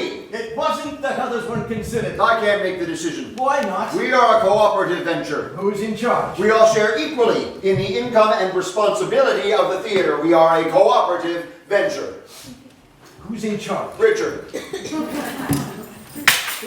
me? It wasn't that others weren't considered. I can't make the decision. Why not? We are a cooperative venture. Who's in charge? We all share equally in the income and responsibility of the theater. We are a cooperative venture. Who's in charge? Richard. This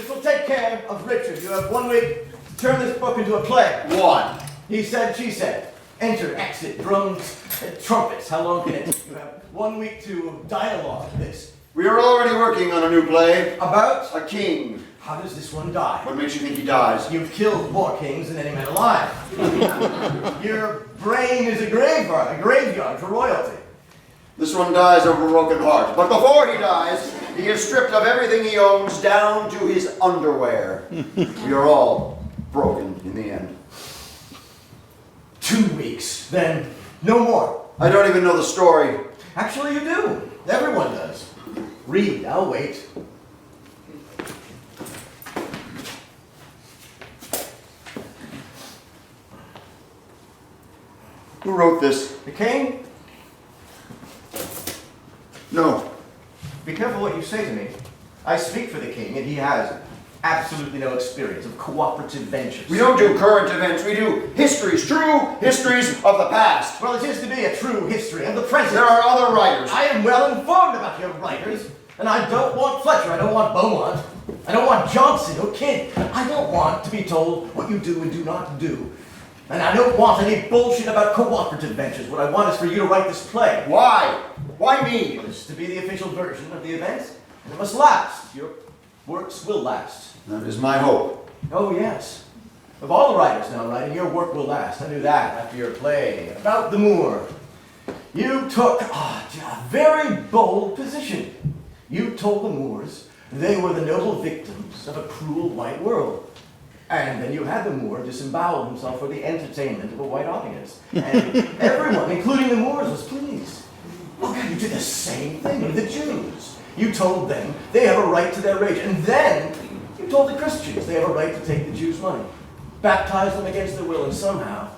will take care of Richard. You have 1 week to turn this book into a play. 1. He said, she said. Enter, exit, drums, trumpets. How long can it take? You have 1 week to dialogue this. We are already working on a new play. About? A king. How does this one die? What makes you think he dies? You've killed more kings than any man alive. Your brain is a graveyard for royalty. This one dies of a broken heart. But before he dies, he is stripped of everything he owns down to his underwear. We are all broken in the end. 2 weeks, then no more. I don't even know the story. Actually, you do. Everyone does. Read, I'll wait. Who wrote this? The king? No. Be careful what you say to me. I speak for the king, and he has absolutely no experience of cooperative ventures. We don't do current events. We do histories, true histories of the past. Well, it is to be a true history of the present. There are other writers. I am well informed about your writers, and I don't want Fletcher, I don't want Beaumont, I don't want Johnson or Kidd. I don't want to be told what you do and do not do. And I don't want any bullshit about cooperative ventures. What I want is for you to write this play. Why? Why me? It is to be the official version of the event, and it must last. Your works will last. That is my hope. Oh, yes. Of all the writers now writing, your work will last. I knew that after your play about the Moor. You took a very bold position. You told the Moors they were the noble victims of a cruel white world. And then you had the Moor disembowel himself for the entertainment of a white audience. And everyone, including the Moors, was pleased. Look, you did the same thing with the Jews. You told them they have a right to their rage. And then you told the Christians they have a right to take the Jews' money. Baptize them against their will, and somehow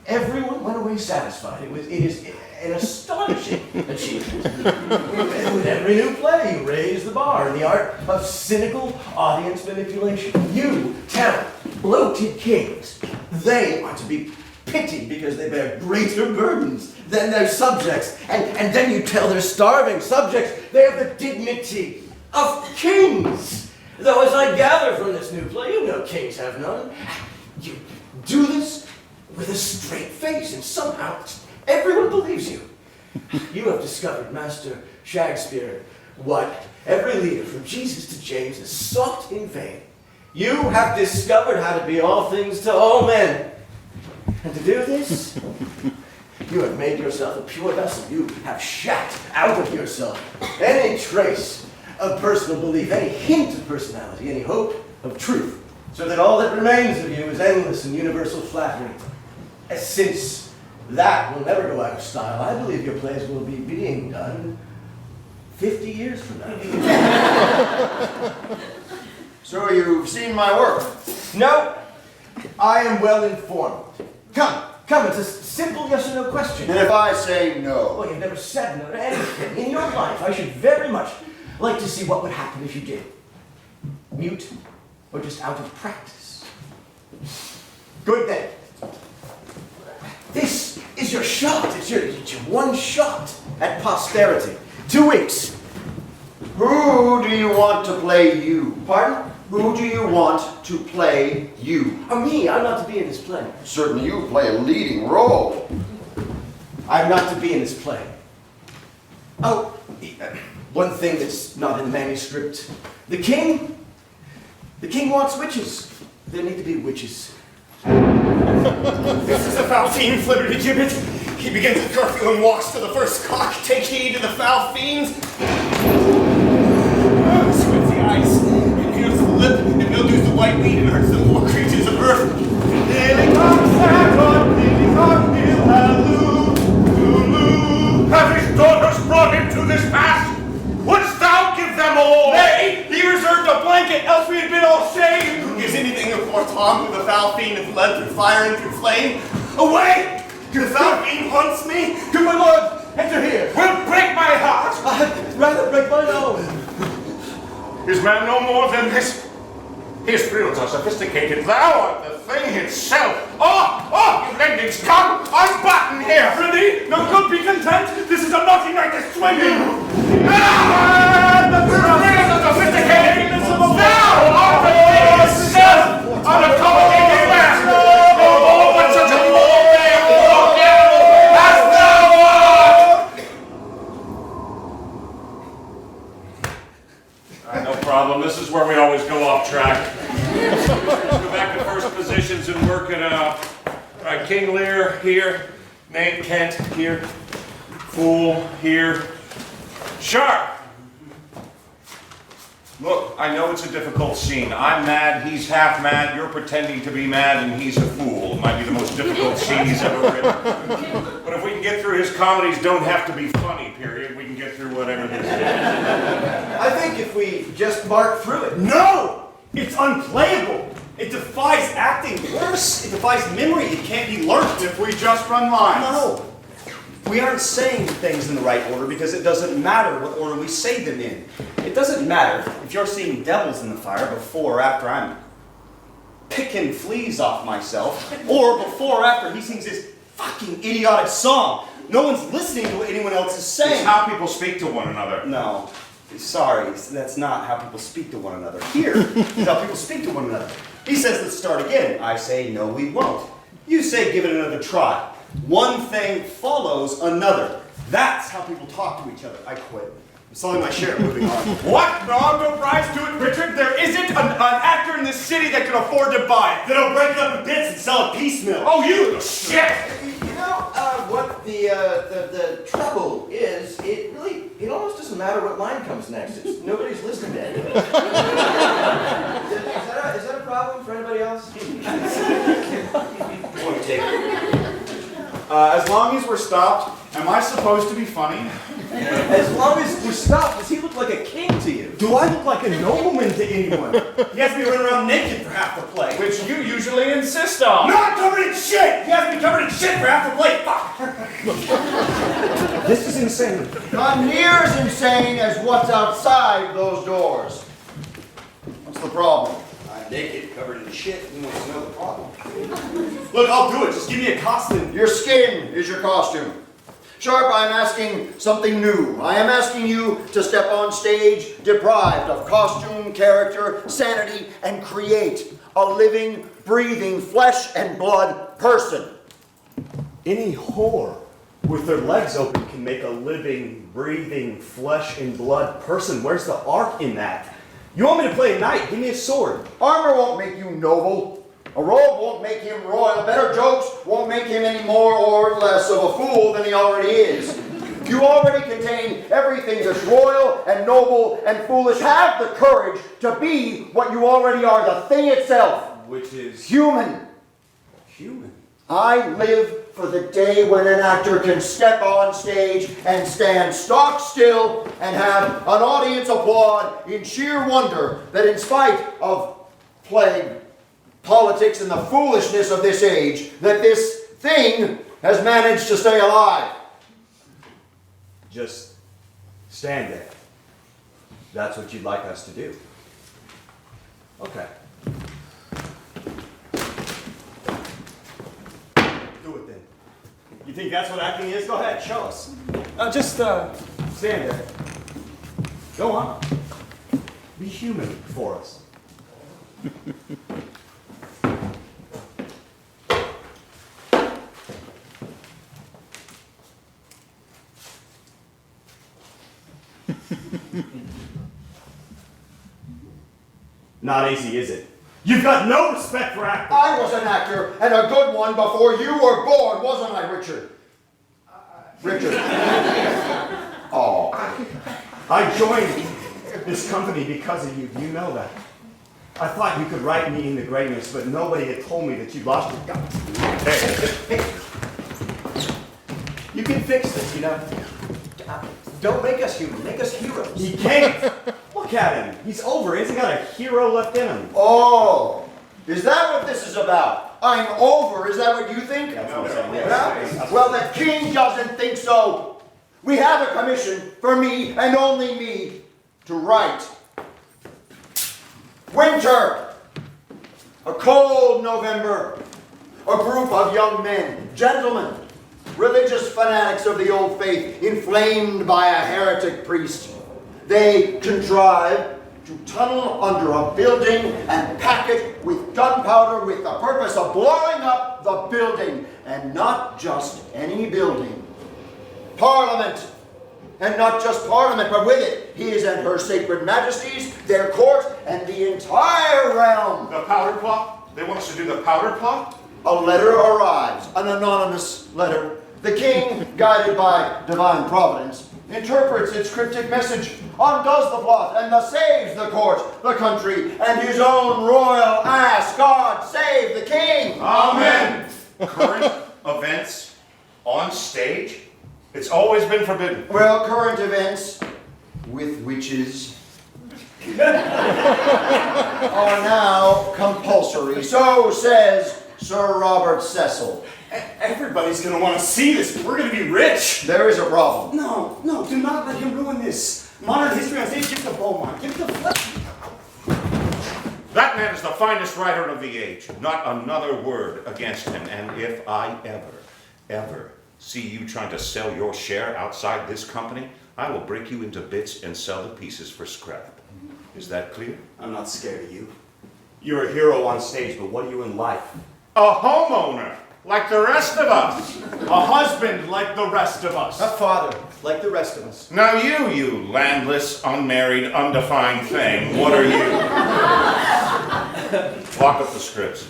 everyone went away satisfied. It is an astonishing achievement. With every new play, you raise the bar in the art of cynical audience manipulation. You tell bloated kings they are to be pitied because they bear greater burdens than their subjects. And then you tell their starving subjects they have the dignity of kings. Though as I gather from this new play, you know kings have none. You do this with a straight face, and somehow everyone believes you. You have discovered, Master Shakespeare, what every leader from Jesus to James has sought in vain. You have discovered how to be all things to all men. And to do this, you have made yourself a pure vessel. You have shat out of yourself any trace of personal belief, any hint of personality, any hope of truth, so that all that remains of you is endless and universal flattery. Since that will never go out of style, I believe your plays will be being done 50 years from now. So you've seen my work? No, I am well informed. Come, it's a simple yes or no question. And if I say no? Well, you've never said no to anything. In your life, I should very much like to see what would happen if you did. Mute, or just out of practice. Good then. This is your shot. It's your one shot at posterity. 2 weeks. Who do you want to play you? Pardon? Who do you want to play you? Me. I'm not to be in this play. Certainly you play a leading role. I'm not to be in this play. Oh, one thing that's not in the manuscript. The king wants witches. There need to be witches. This is the foul fiend, Flibberty Gibbet. He begins his curfew and walks to the first cock. Take heed to the foul fiends. Squints the eyes, inhales the lip, and mildews the white meat and hurts the poor creatures of earth. Have his daughters brought him to this pass? Wouldst thou give them all? Nay, he reserved a blanket, else we had been all shamed. Who gives anything of poor Tom, who the foul fiend hath led through fire and through flame? Away! The foul fiend haunts me. Good my lord, enter here. Will break my heart. I'd rather break mine own. Is man no more than this? His frills are sophisticated. Thou art the thing itself. Oh, you lendings, come, unbutton here. Ready? None could be content. This is a naughty night to swim in. The frills are sophisticated. Thou art the thing itself. Unaccommodating man. Oh, but such a bold man walk as thou art. No problem. This is where we always go off track. Go back to first positions and work it out. All right, King Lear here, Nate Kent here, Fool here, Sharp. Look, I know it's a difficult scene. I'm mad, he's half mad, you're pretending to be mad, and he's a fool. It might be the most difficult scene he's ever written. But if we can get through his comedies, don't have to be funny, period. We can get through whatever this is. I think if we just bark through it. No! It's unplayable. It defies acting. Worse, it defies memory. It can't be learned if we just run lines. No. We aren't saying things in the right order because it doesn't matter what order we say them in. It doesn't matter if you're seeing devils in the fire before or after I'm picking fleas off myself, or before or after he sings his fucking idiotic song. No one's listening to what anyone else is saying. It's how people speak to one another. No. Sorry, that's not how people speak to one another. Here is how people speak to one another. He says, let's start again. I say, no, we won't. You say, give it another try. One thing follows another. That's how people talk to each other. I quit. I'm selling my share, moving on. What? No, don't rise to it, Richard. There isn't an actor in this city that can afford to buy it. Then I'll break it up in bits and sell it piecemeal. Oh, you little shit! You know what the trouble is? It almost doesn't matter what line comes next. Nobody's listening to it. Is that a problem for anybody else? Point taken. As long as we're stopped, am I supposed to be funny? As long as we're stopped, does he look like a king to you? Do I look like a nobleman to anyone? He has me running around naked for half the play. Which you usually insist on. Not covered in shit! He has me covered in shit for half the play. Fuck! This is insane. Not near as insane as what's outside those doors. What's the problem? I'm naked, covered in shit. Who wants to know the problem? Look, I'll do it. Just give me a costume. Your skin is your costume. Sharp, I'm asking something new. I am asking you to step on stage deprived of costume, character, sanity, and create a living, breathing, flesh and blood person. Any whore with their legs open can make a living, breathing, flesh and blood person. Where's the art in that? You want me to play a knight? Give me a sword. Armor won't make you noble. A robe won't make him royal. Better jokes won't make him any more or less of a fool than he already is. You already contain everything that's royal and noble and foolish. Have the courage to be what you already are, the thing itself. Which is Human. human. I live for the day when an actor can step on stage and stand stock still and have an audience applaud in sheer wonder that in spite of plague, politics, and the foolishness of this age, that this thing has managed to stay alive. Just stand there. That's what you'd like us to do. Okay. Do it then. You think that's what acting is? Go ahead, show us. Just stand there. Go on. Be human for us. Not easy, is it? You've got no respect for actors. I was an actor, and a good one, before you were born, wasn't I, Richard? Richard. Oh. I joined this company because of you. Do you know that? I thought you could write me into greatness, but nobody had told me that you'd lost your guts. Hey. You can fix this, you know. Don't make us human. Make us heroes. He can't. Look at him. He's over. He hasn't got a hero left in him. Oh. Is that what this is about? I'm over. Is that what you think? That's what I'm saying. Yeah? Well, the king doesn't think so. We have a commission for me and only me to write Winter. A cold November. A group of young men, gentlemen, religious fanatics of the old faith, inflamed by a heretic priest. They contrive to tunnel under a building and pack it with gunpowder with the purpose of blowing up the building, and not just any building. Parliament. And not just Parliament, but with it, his and her sacred majesties, their court, and the entire realm. The powder plot? They want us to do the powder plot? A letter arrives, an anonymous letter. The king, guided by divine providence, interprets its cryptic message, undoes the plot, and thus saves the court, the country, and his own royal ass. God save the king! Amen! Current events on stage? It's always been forbidden. Well, current events with witches are now compulsory. So says Sir Robert Cecil. Everybody's going to want to see this. We're going to be rich. There is a problem. No, no, do not let him ruin this. Modern history on stage, give the Beaumont, give the... That man is the finest writer of the age. Not another word against him. And if I ever see you trying to sell your share outside this company, I will break you into bits and sell the pieces for scrap. Is that clear? I'm not scared of you. You're a hero on stage, but what are you in life? A homeowner, like the rest of us. A husband like the rest of us. A father, like the rest of us. Now you landless, unmarried, undefined thing, what are you? Lock up the scripts.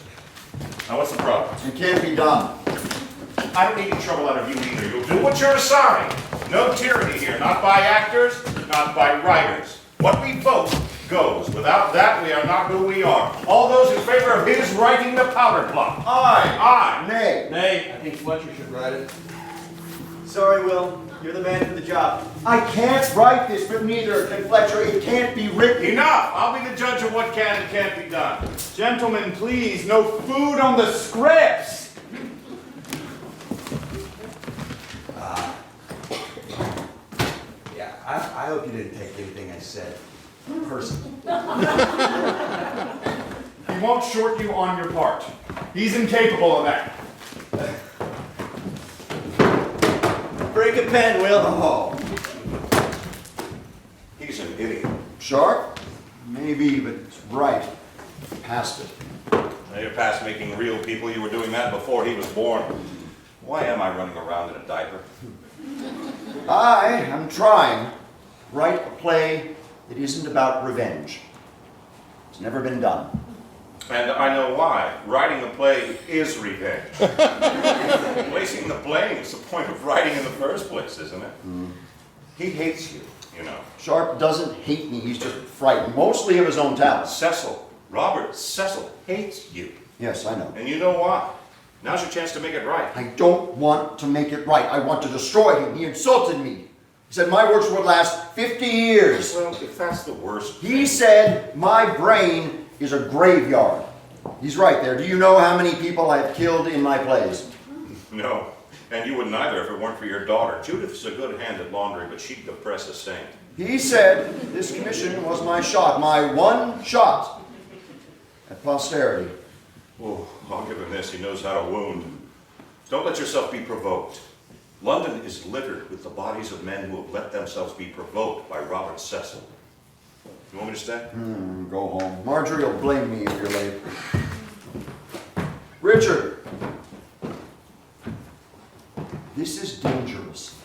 Now what's the problem? It can't be done. I don't need any trouble out of you either. You'll do what you're assigned. No tyranny here, not by actors, not by writers. What we vote goes. Without that, we are not who we are. All those in favor of his writing the powder plot? Aye. Nay. Nay, I think Fletcher should write it. Sorry, Will. You're the man for the job. I can't write this, but neither can Fletcher. It can't be written. Enough! I'll be the judge of what can and can't be done. Gentlemen, please, no food on the scripts. Yeah, I hope you didn't take anything I said personally. He won't short you on your part. He's incapable of that. Break a pen, Will. Oh, He's an idiot. sharp? Maybe, but it's right. Past it. Now you're past making real people. You were doing that before he was born. Why am I running around in a diaper? I am trying. Write a play that isn't about revenge. It's never been done. And I know why. Writing a play is revenge. Placing the blame is the point of writing in the first place, isn't it? He hates you, you know. Sharp doesn't hate me. He's just frightened, mostly of his own talents. Robert Cecil hates you. Yes, I know. And you know why? Now's your chance to make it right. I don't want to make it right. I want to destroy him. He insulted me. He said my works would last 50 years. Well, if that's the worst. He said my brain is a graveyard. He's right there. Do you know how many people I've killed in my plays? No. And you wouldn't either if it weren't for your daughter. Judith's a good hand at laundry, but she'd depress a saint. He said this commission was my shot, my one shot at posterity. Oh, I'll give him this. He knows how to wound. Don't let yourself be provoked. London is littered with the bodies of men who have let themselves be provoked by Robert Cecil. You want me to stay? Go home. Marjorie will blame me if you're late. Richard, this is dangerous.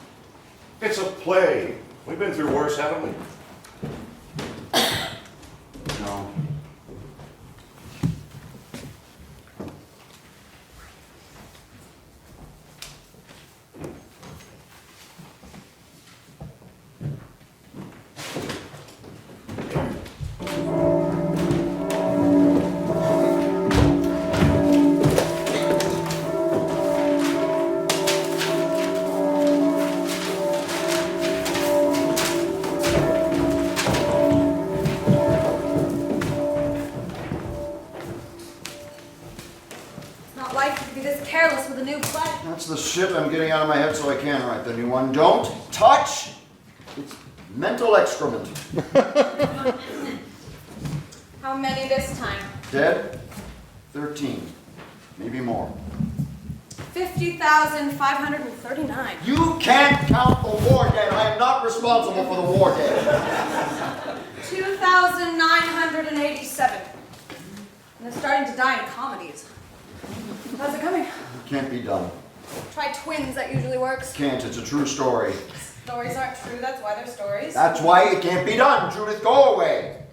It's a play. We've been through worse, haven't we? No. Not likely to be this careless with a new play. That's the shit I'm getting out of my head so I can write the new one. Don't touch! It's mental excrement. How many did Dead? 13. Maybe more. 50,539. You can't count the war dead. I am not responsible for the war dead. 2,987. And they're starting to die in comedies. How's it coming? It can't be done. Try twins, that usually works. Can't. It's a true story. Stories aren't true, that's why they're stories. That's why it can't be done. Judith, go away.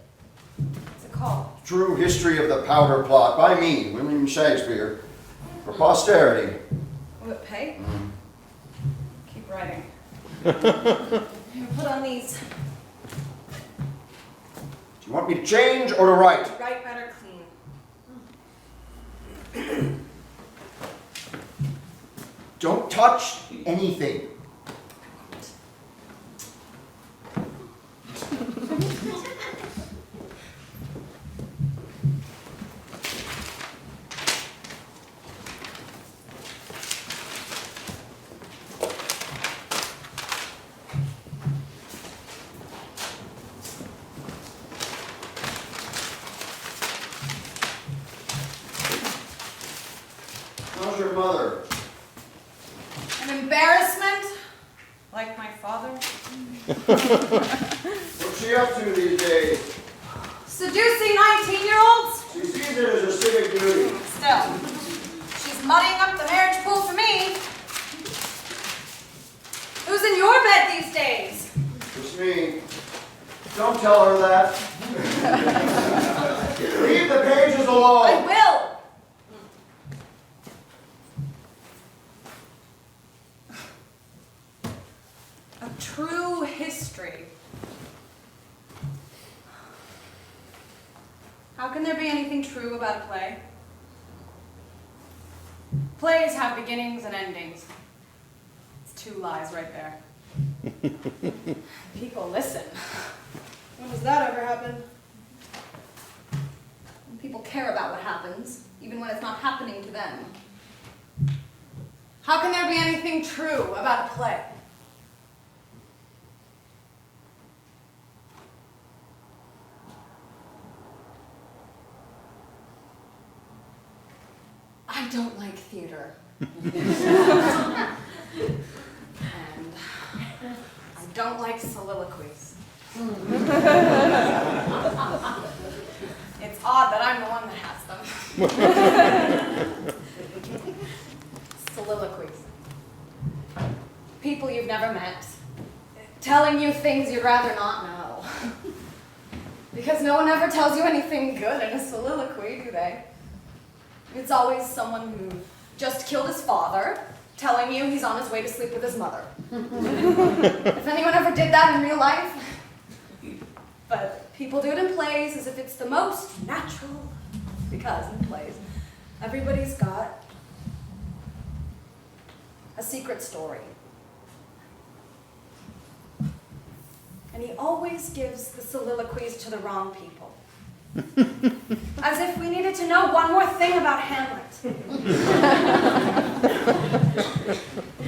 What's it called? True History of the Powder Plot by me, William Shakespeare, for posterity. Will it pay? Keep writing. Here, put on these. Do you want me to change or to write? Write better clean. Don't touch anything. How's your mother? An embarrassment? Like my father? What's she up to these days? Seducing 19-year-olds? She sees it as her civic duty. Still. She's muddying up the marriage pool for me. Who's in your bed these days? It's me. Don't tell her that. Leave the pages alone. I will. A true history. How can there be anything true about a play? Plays have beginnings and endings. It's two lies right there. People listen. When does that ever happen? People care about what happens, even when it's not happening to them. How can there be anything true about a play? I don't like theater. And I don't like soliloquies. It's odd that I'm the one that has them. Soliloquies. People you've never met, telling you things you'd rather not know. Because no one ever tells you anything good in a soliloquy, do they? It's always someone who just killed his father, telling you he's on his way to sleep with his mother. If anyone ever did that in real life. But people do it in plays as if it's the most natural. Because in plays, everybody's got a secret story. And he always gives the soliloquies to the wrong people. As if we needed to know one more thing about Hamlet.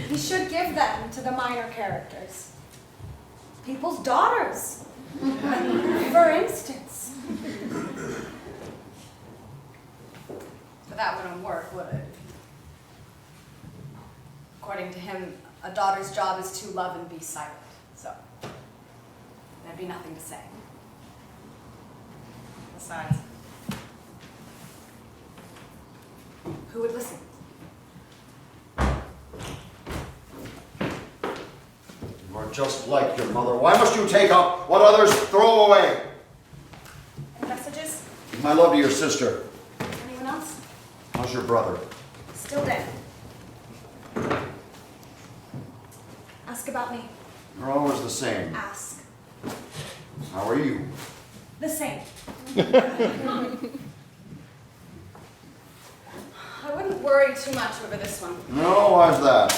He should give them to the minor characters. People's daughters, for instance. But that wouldn't work, would it? According to him, a daughter's job is to love and be silent. So, there'd be nothing to say. Besides, who would listen? You are just like your mother. Why must you take up what others throw away? Any messages? My love to your sister. Anyone else? How's your brother? Still dead. Ask about me. You're always the same. Ask. How are you? The same. I wouldn't worry too much over this one. No, why's that?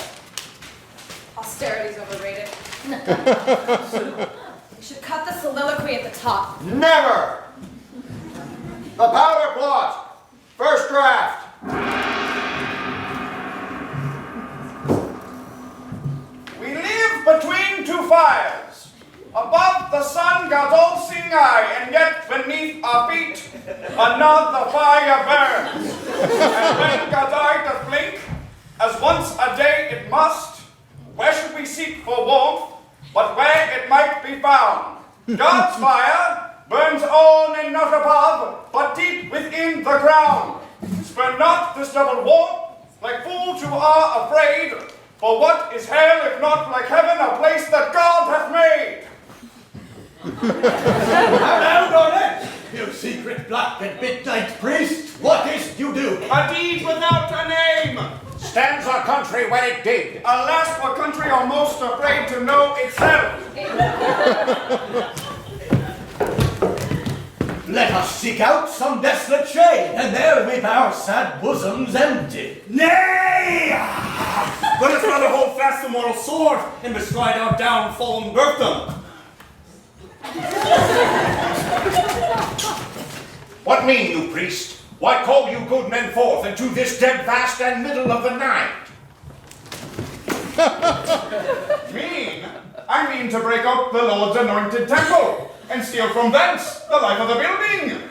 Austerity's overrated. You should cut the soliloquy at the top. Never! The powder plot! First draft! We live between two fires. Above the sun, God's all-seeing eye, and yet beneath our feet, a another fire burns. And when God's eye doth blink, as once a day it must, where should we seek for warmth, but where it might be found? God's fire burns on and not above, but deep within the ground. Spurn not this double warmth, like fools who are afraid, for what is hell if not like heaven, a place that God hath made? Now, Dornet, you secret black and midnight priest, what is't you do? A deed without a name. Stands our country where it did. Alas, for country almost afraid to know itself. Let us seek out some desolate shade, and there leave our sad bosoms empty. Nay! Let us rather hold fast the mortal sword and bestride our downfall and birth them. What mean you, priest? Why call you good men forth into this dead vast and middle of the night? I mean to break up the Lord's anointed temple and steal from thence the life of the building.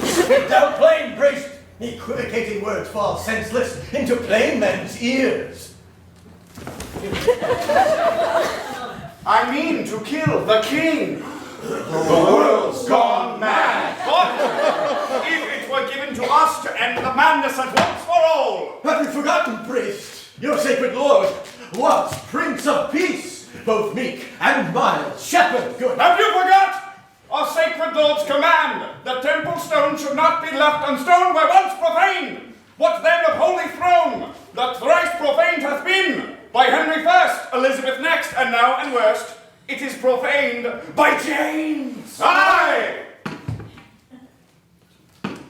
Speak thou plain, priest. Equivocating words fall senseless into plain men's ears. I mean to kill the king. The world's gone mad. But if it were given to us to end the madness at once for all. Have you forgotten, priest? Your sacred lord was Prince of Peace, both meek and mild, shepherd good. Have you forgot? Our sacred Lord's command, the temple stone should not be left unstoned where once profaned. What then of holy throne, that thrice profaned hath been, by Henry first, Elizabeth next, and now and worst, it is profaned by James. Aye!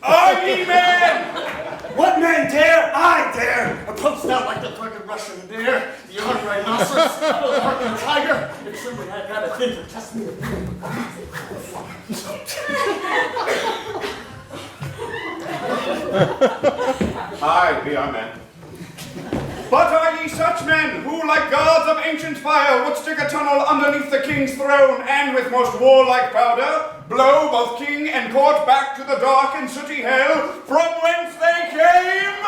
Are ye men? What man dare? I dare! Approach thou like the rugged Russian deer, the young rhinoceros, the hardened tiger, and simply I've got a thing to test me. Aye, we are men. But are ye such men who, like gods of ancient fire, would stick a tunnel underneath the king's throne, and with most warlike powder, blow both king and court back to the dark and sooty hell from whence they came?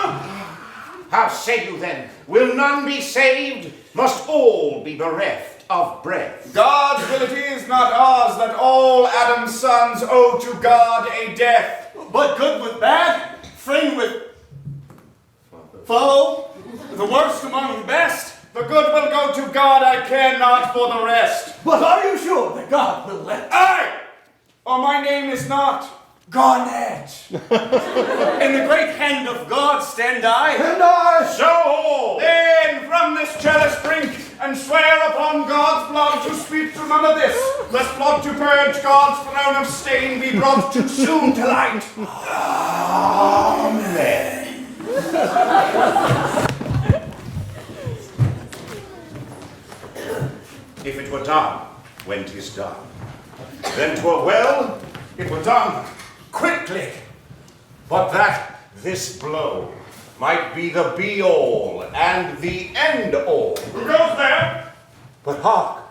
How say you then? Will none be saved? Must all be bereft of breath? God's will it is, not ours, that all Adam's sons owe to God a death. But good with bad, friend with foe, the worst among the best. The good will go to God, I care not for the rest. But are you sure that God will let? Aye! Or my name is not Garnet. In the great hand of God stand I. And I So then from this chalice drink, and swear upon God's blood to speak to none of this, lest blood to purge God's throne of stain be brought too soon to light. Amen. If it were done when 'tis done, then 'twere well, it were done quickly. But that this blow might be the be-all and the end-all. Who goes there? But hark,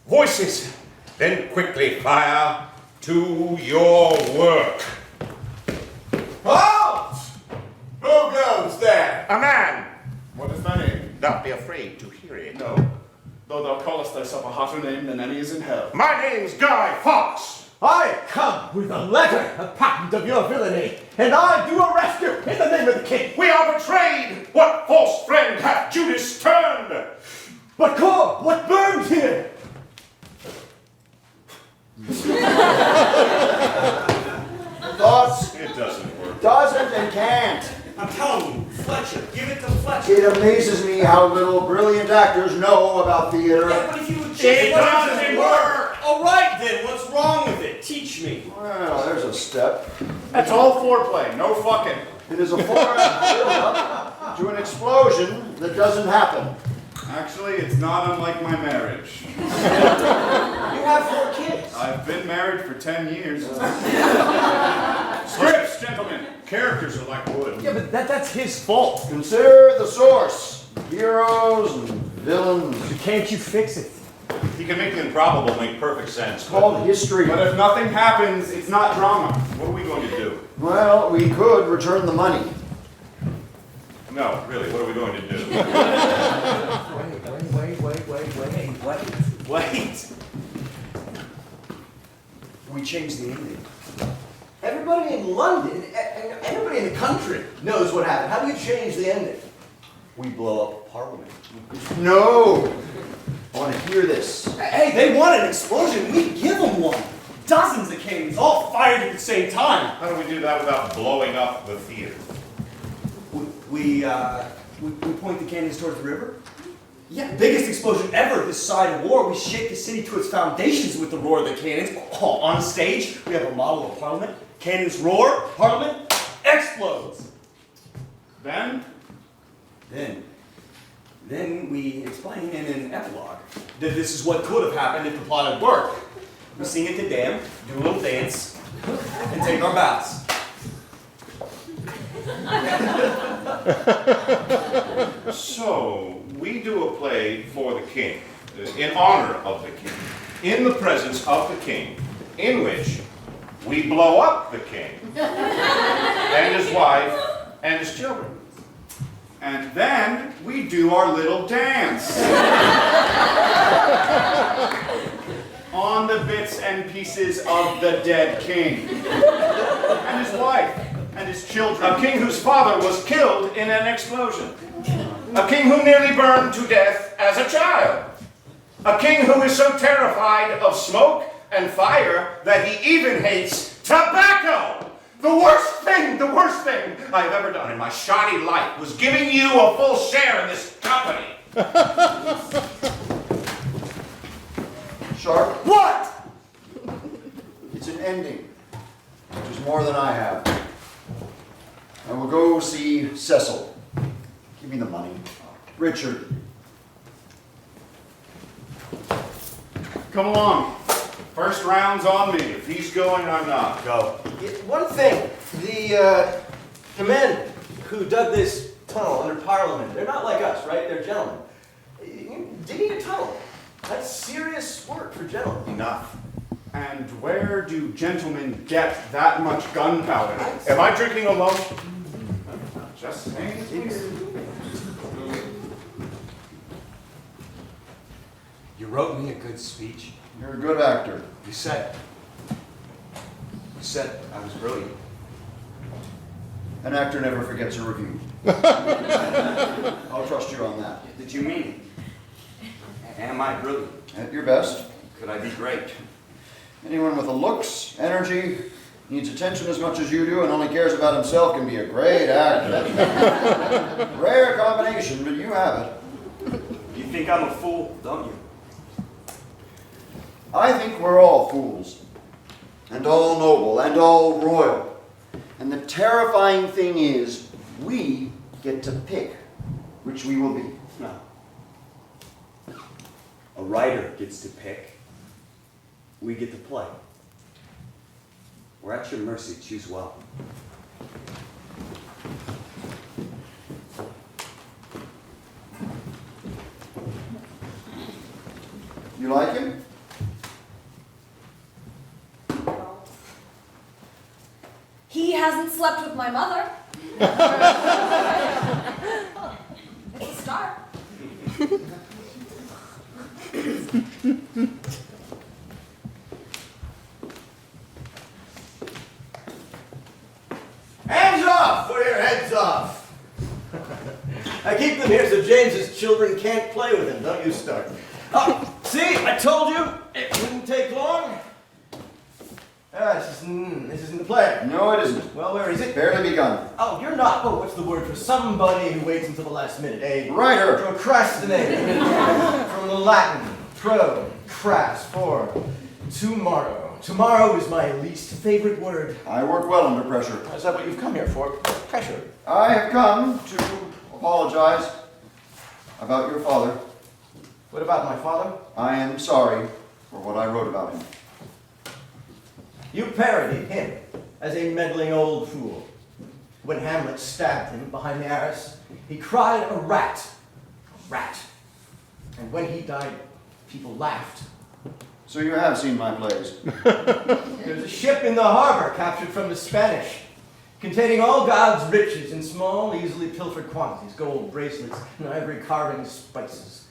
voices, then quickly fire to your work. Halt! Who goes there? A man, What is thy name? not be afraid to hear it. No, though thou callest thyself a hotter name than any is in hell. My name's Guy Fawkes. I come with a letter, a patent of your villainy, and I do arrest you in the name of the king. We are betrayed. What false friend hath Judas turned? But Cor, what burns here? Thoughts? It doesn't work. Doesn't and can't. I'm telling you, Fletcher, give it to Fletcher. It amazes me how little brilliant actors know about theater. Yeah, but if you would just It doesn't work. All right then, what's wrong with it? Teach me. Well, there's a step. That's all foreplay, no fucking. It is a foreign build-up to an explosion that doesn't happen. Actually, it's not unlike my marriage. You have 4 kids. I've been married for 10 years. Scripts, gentlemen. Characters are like wood. Yeah, but that's his fault. Consider the source. Heroes and villains. Can't you fix it? He can make the improbable make perfect sense. It's called history. But if nothing happens, it's not drama. What are we going to do? Well, we could return the money. No, really, what are we going to do? Wait. We changed the ending. Everybody in London, and everybody in the country knows what happened. How do you change the ending? We blow up Parliament. No! I want to hear this. Hey, they want an explosion. We give them one. Dozens of cannons, all fired at the same time. How do we do that without blowing up the theater? We point the cannons towards the river. Yeah, biggest explosion ever this side of war. We shake the city to its foundations with the roar of the cannons. Oh, on stage, we have a model of Parliament. Cannons roar, Parliament explodes. Then, Then we explain in an epilogue that this is what could have happened if the plot had worked. We sing at the dam, do a little dance, and take our bows. So, we do a play for the king, in honor of the king, in the presence of the king, in which we blow up the king, and his wife, and his children. and then we do our little dance. On the bits and pieces of the dead king. And his wife, and his children. A king whose father was killed in an explosion. A king who nearly burned to death as a child. A king who is so terrified of smoke and fire that he even hates tobacco. The worst thing I've ever done in my shoddy life was giving you a full share in this company. Sharp, What? it's an ending, which is more than I have. I will go see Cecil. Give me the money. Richard. Come along. First round's on me. If he's going, I'm not. Go. One thing, the men who dug this tunnel under Parliament, they're not like us, right? They're gentlemen. Digging a tunnel, that's serious work for gentlemen. Enough. And where do gentlemen get that much gunpowder? Am I drinking alone? Just saying. You wrote me a good speech. You're a good actor. You said I was brilliant. An actor never forgets a review. I'll trust you on that. Did you mean it? Am I brilliant? At your best. Could I be great? Anyone with the looks, energy, needs attention as much as you do, and only cares about himself can be a great actor. Rare combination, but you have it. You think I'm a fool, don't you? I think we're all fools, and all noble, and all royal. And the terrifying thing is, we get to pick which we will be. No. A writer gets to pick. We get to play. We're at your mercy. Choose well. You like him? He hasn't slept with my mother. It's a start. Hands off! Put your heads off! I keep them here so James's children can't play with him. Don't you start. Oh, see, I told you it wouldn't take long. This isn't the play. No, it isn't. Well, where is it? Barely begun. Oh, you're not. Oh, what's the word for somebody who waits until the last minute? A Writer. procrastinator. From the Latin, pro, crass, for tomorrow. Tomorrow is my least favorite word. I work well under pressure. Is that what you've come here for? Pressure. I have come to apologize about your father. What about my father? I am sorry for what I wrote about him. You parodied him as a meddling old fool. When Hamlet stabbed him behind the arras, he cried a rat. A rat. And when he died, people laughed. So you have seen my plays. There's a ship in the harbor captured from the Spanish, containing all God's riches in small, easily pilfered quantities, gold bracelets and ivory carvings, spices.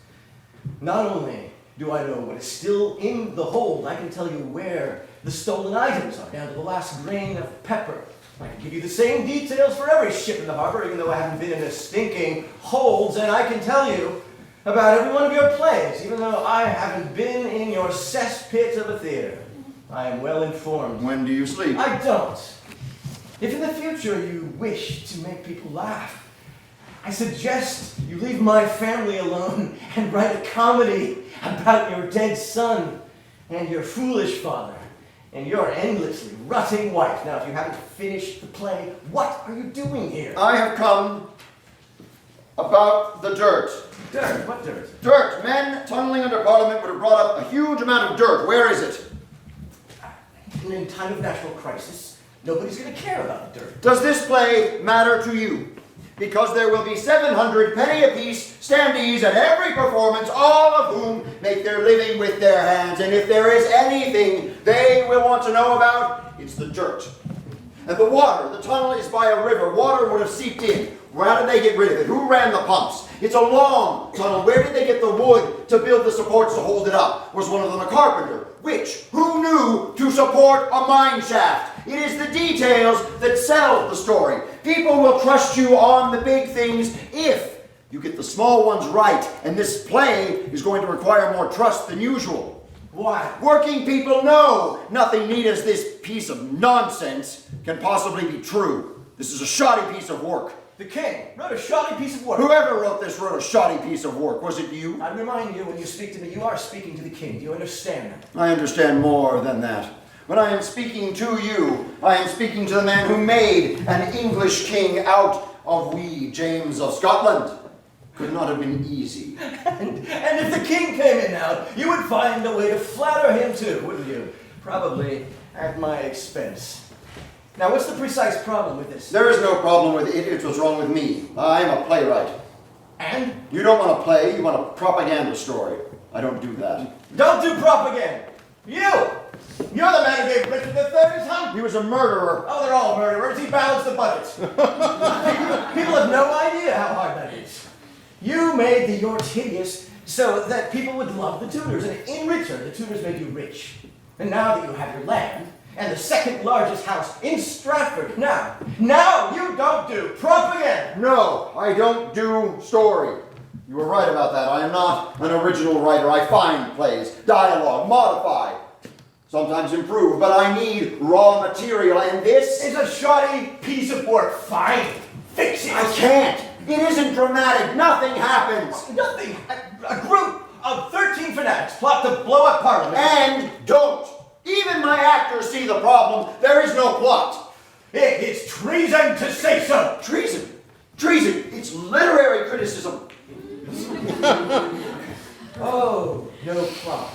Not only do I know what is still in the hold, I can tell you where the stolen items are, down to the last grain of pepper. I can give you the same details for every ship in the harbor, even though I haven't been in the stinking holds, and I can tell you about every one of your plays, even though I haven't been in your cesspit of a theater. I am well informed. When do you sleep? I don't. If in the future you wish to make people laugh, I suggest you leave my family alone and write a comedy about your dead son and your foolish father and your endlessly rutting wife. Now, if you haven't finished the play, what are you doing here? I have come about the dirt. Dirt? What dirt? Dirt. Men tunneling under Parliament would have brought up a huge amount of dirt. Where is it? In time of national crisis, nobody's going to care about the dirt. Does this play matter to you? Because there will be 700 penny apiece standees at every performance, all of whom make their living with their hands. And if there is anything they will want to know about, it's the dirt. And the water. The tunnel is by a river. Water would have seeped in. How did they get rid of it? Who ran the pumps? It's a long tunnel. Where did they get the wood to build the supports to hold it up? Was one of them a carpenter? Which? Who knew to support a mine shaft? It is the details that sell the story. People will trust you on the big things if you get the small ones right. And this play is going to require more trust than usual. Why? Working people know nothing neat as this piece of nonsense can possibly be true. This is a shoddy piece of work. The king wrote a shoddy piece of work. Whoever wrote this wrote a shoddy piece of work. Was it you? I remind you, when you speak to me, you are speaking to the king. Do you understand that? I understand more than that. When I am speaking to you, I am speaking to the man who made an English king out of we, James of Scotland. Could not have been easy. And if the king came in now, you would find a way to flatter him too, wouldn't you? Probably at my expense. Now, what's the precise problem with this? There is no problem with it. It's what's wrong with me. I'm a playwright. And? You don't want to play, you want a propaganda story. I don't do that. Don't do propaganda! You! You're the man who gave Richard III his hump! He was a murderer. Oh, they're all murderers. He balanced the budgets. People have no idea how hard that is. You made the Yorks hideous so that people would love the Tudors, and in return, the Tudors made you rich. And now that you have your land, and the second largest house in Stratford, now you don't do propaganda! No, I don't do story. You were right about that. I am not an original writer. I find plays, dialogue, modify, sometimes improve, but I need raw material, and this It's a shoddy piece of work. Fine. Fix it. I can't. It isn't dramatic. Nothing happens. Nothing. A group of 13 fanatics plot to blow up Parliament. And don't. Even my actors see the problem. There is no plot. It is treason to say so. Treason. Treason. It's literary criticism. Oh, no plot.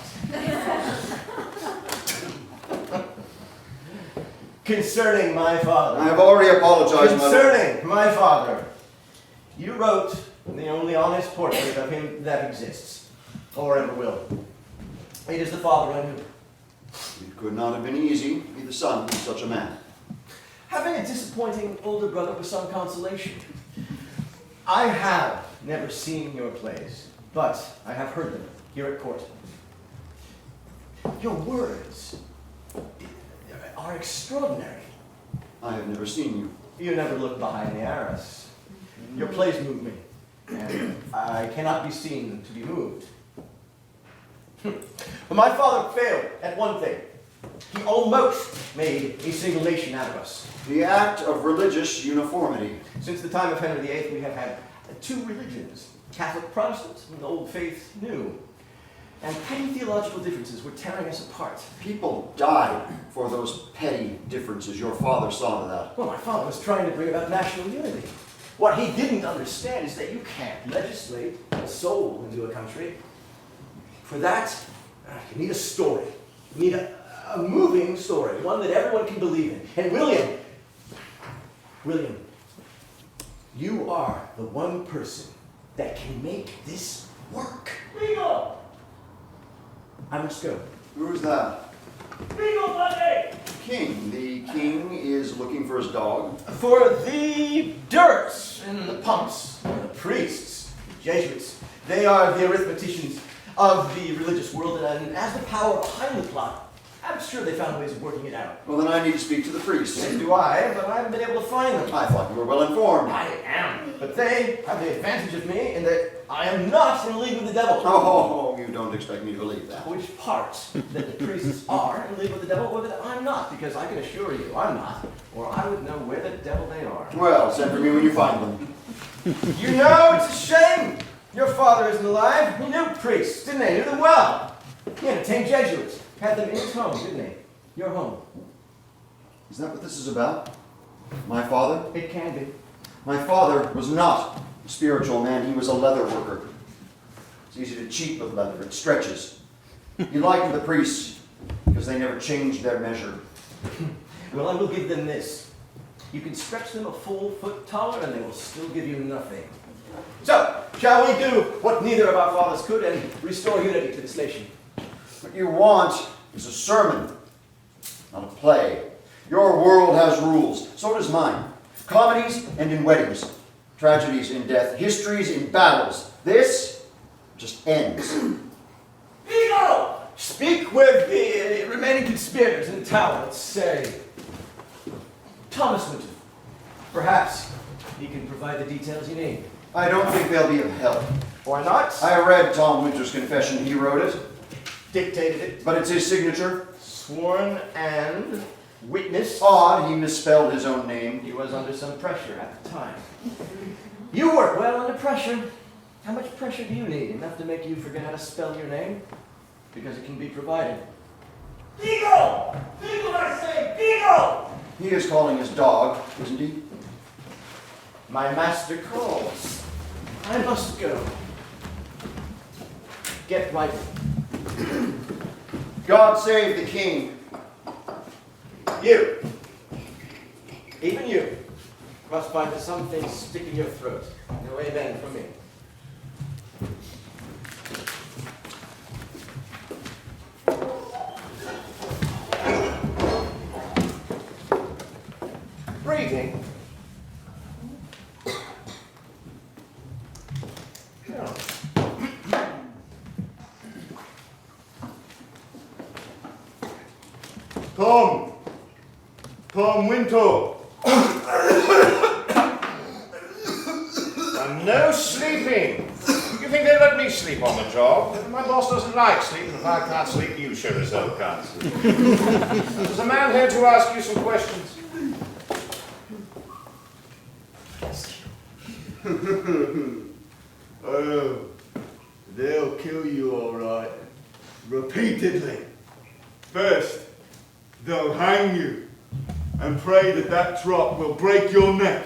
Concerning my father. I have already apologized, my lord. Concerning my father. You wrote the only honest portrait of him that exists, or ever will. It is the father I knew. It could not have been easy to be the son of such a man. Having a disappointing older brother was some consolation. I have never seen your plays, but I have heard them here at court. Your words are extraordinary. I have never seen you. You never look behind the arras. Your plays move me, and I cannot be seen to be moved. But my father failed at one thing. He almost made a single nation out of us. The act of religious uniformity. Since the time of Henry VIII, we have had two religions, Catholic Protestant and Old Faith New. And petty theological differences were tearing us apart. People died for those petty differences. Your father saw to that. Well, my father was trying to bring about national unity. What he didn't understand is that you can't legislate a soul into a country. For that, you need a story. You need a moving story, one that everyone can believe in. And William, you are the one person that can make this work. Legal! I must go. Who's that? Beagle Bunny! King. The king is looking for his dog. For the Dursts and the Pumps, the priests, the Jesuits, they are the arithmeticians of the religious world, and as the power behind the plot, I'm sure they found ways of working it out. Well, then I need to speak to the priests. As do I, but I haven't been able to find them. I thought you were well informed. I am, but they have the advantage of me in that I am not in league with the devil. Oh, you don't expect me to believe that. Which parts that the priests are in league with the devil, or that I'm not, because I can assure you I'm not, or I would know where the devil they are. Well, send for me when you find them. You know, it's a shame. Your father isn't alive. He knew priests, didn't he? Knew them well. He entertained Jesuits. Had them in his home, didn't he? Your home. Is that what this is about? My father? It can be. My father was not a spiritual man. He was a leather worker. It's easy to cheat with leather. It stretches. He liked the priests because they never changed their measure. Well, I will give them this. You can stretch them a full foot taller and they will still give you nothing. So, shall we do what neither of our fathers could and restore unity to this nation? What you want is a sermon, not a play. Your world has rules. So does mine. Comedies and in weddings. Tragedies in death. Histories in battles. This just ends. Vigo! Speak with the remaining conspirators in the tower. Let's say Thomas Winter. Perhaps he can provide the details you need. I don't think they'll be of help. Why not? I read Tom Winter's confession. He wrote it. Dictated it. But it's his signature. Sworn and witnessed. Odd, he misspelled his own name. He was under some pressure at the time. You work well under pressure. How much pressure do you need? Enough to make you forget how to spell your name? Because it can be provided. Vigo! Vigo, I say! Vigo! He is calling his dog, isn't he? My master calls. I must go. Get right. God save the king. You, even you, must find some things stick in your throat. No amen from me. Breathing. Tom Winter. And no sleeping. You think they let me sleep on the job? My boss doesn't like sleep, and if I can't sleep, you sure as hell can't sleep. There's a man here to ask you some questions. Oh, they'll kill you all right. Repeatedly. First, they'll hang you and pray that that drop will break your neck,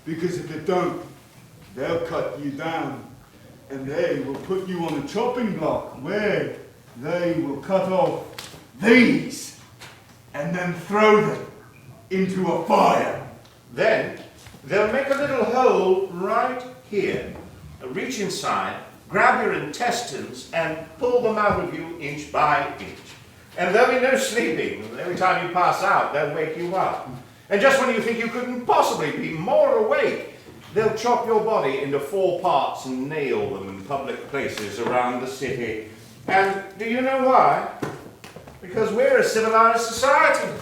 because if it don't, they'll cut you down and they will put you on a chopping block where they will cut off these and then throw them into a fire. Then they'll make a little hole right here. Reach inside, grab your intestines, and pull them out of you inch by inch. And there'll be no sleeping. Every time you pass out, they'll wake you up. And just when you think you couldn't possibly be more awake, they'll chop your body into 4 parts and nail them in public places around the city. And do you know why? Because we're a civilized society.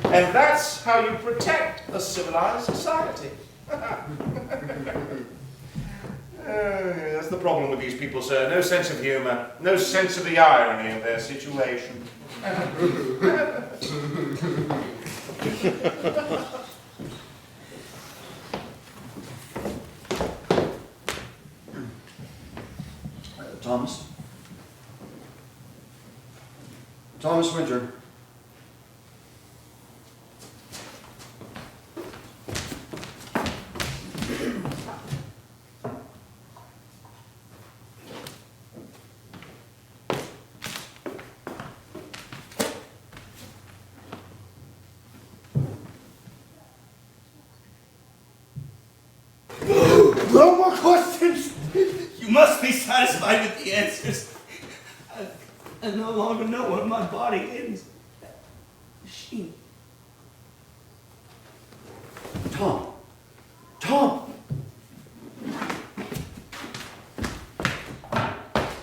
And that's how you protect a civilized society. That's the problem with these people, sir. No sense of humor, no sense of the irony of their situation. Thomas? Thomas Winter. No more questions! You must be satisfied with the answers. I no longer know where my body ends. Machine. Tom. Tom.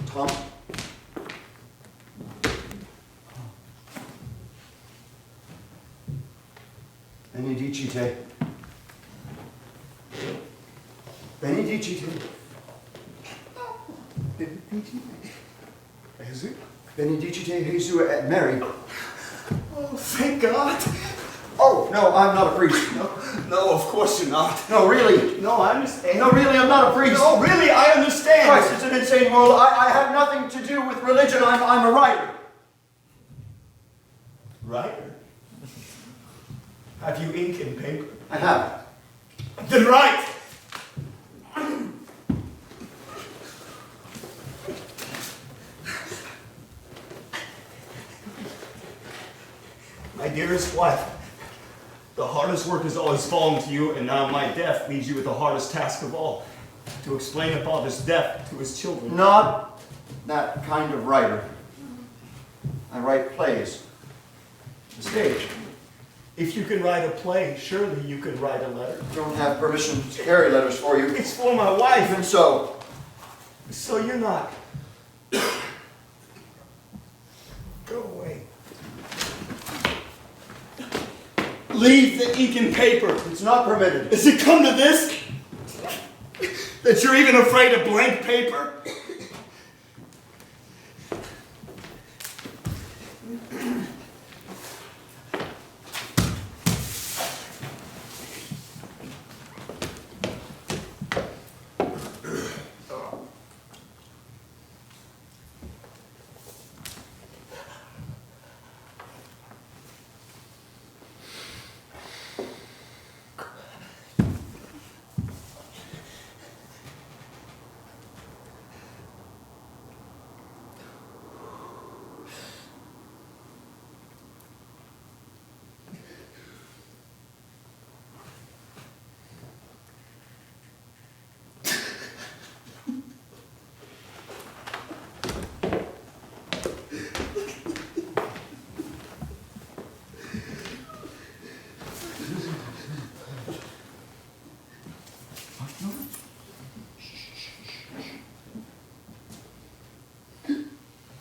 Tom. Benedicite. Benedicite. Jesus? Benedicite Jesu et Mary. Oh, thank God. Oh, no, I'm not a priest. No, of course you're not. No, really. No, I understand. No, really, I'm not a priest. No, really, I understand. Christ, it's an insane world. I have nothing to do with religion. I'm a writer. Writer? Have you ink and paper? I have. Then write. My dearest wife, the hardest work has always fallen to you, and now my death leaves you with the hardest task of all, to explain a father's death to his children. Not that kind of writer. I write plays. The stage. If you can write a play, surely you can write a letter. I don't have permission to carry letters for you. It's for my wife. Even so. So you're not. Go away. Leave the ink and paper. It's not permitted. Does it come to this? That you're even afraid of blank paper?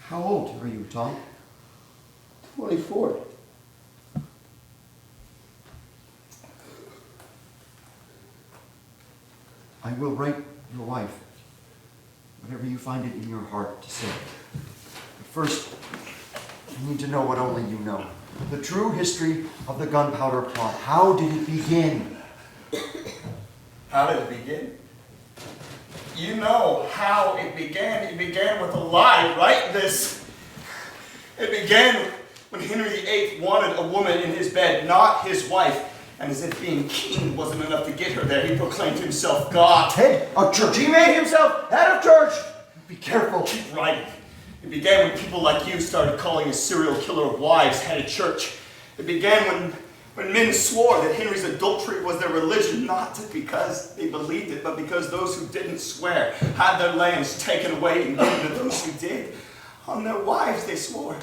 How old are you, Tom? 24. I will write your wife whatever you find it in your heart to say. But first, I need to know what only you know. The true history of the gunpowder plot. How did it begin? How did it begin? You know how it began. It began with a lie, right? It began when Henry VIII wanted a woman in his bed, not his wife. And as if being king wasn't enough to get her there, he proclaimed himself God. Head of church. He made himself head of church. Be careful. Keep writing. It began when people like you started calling a serial killer of wives head of church. It began when men swore that Henry's adultery was their religion, not because they believed it, but because those who didn't swear had their lands taken away and given to those who did. On their wives they swore,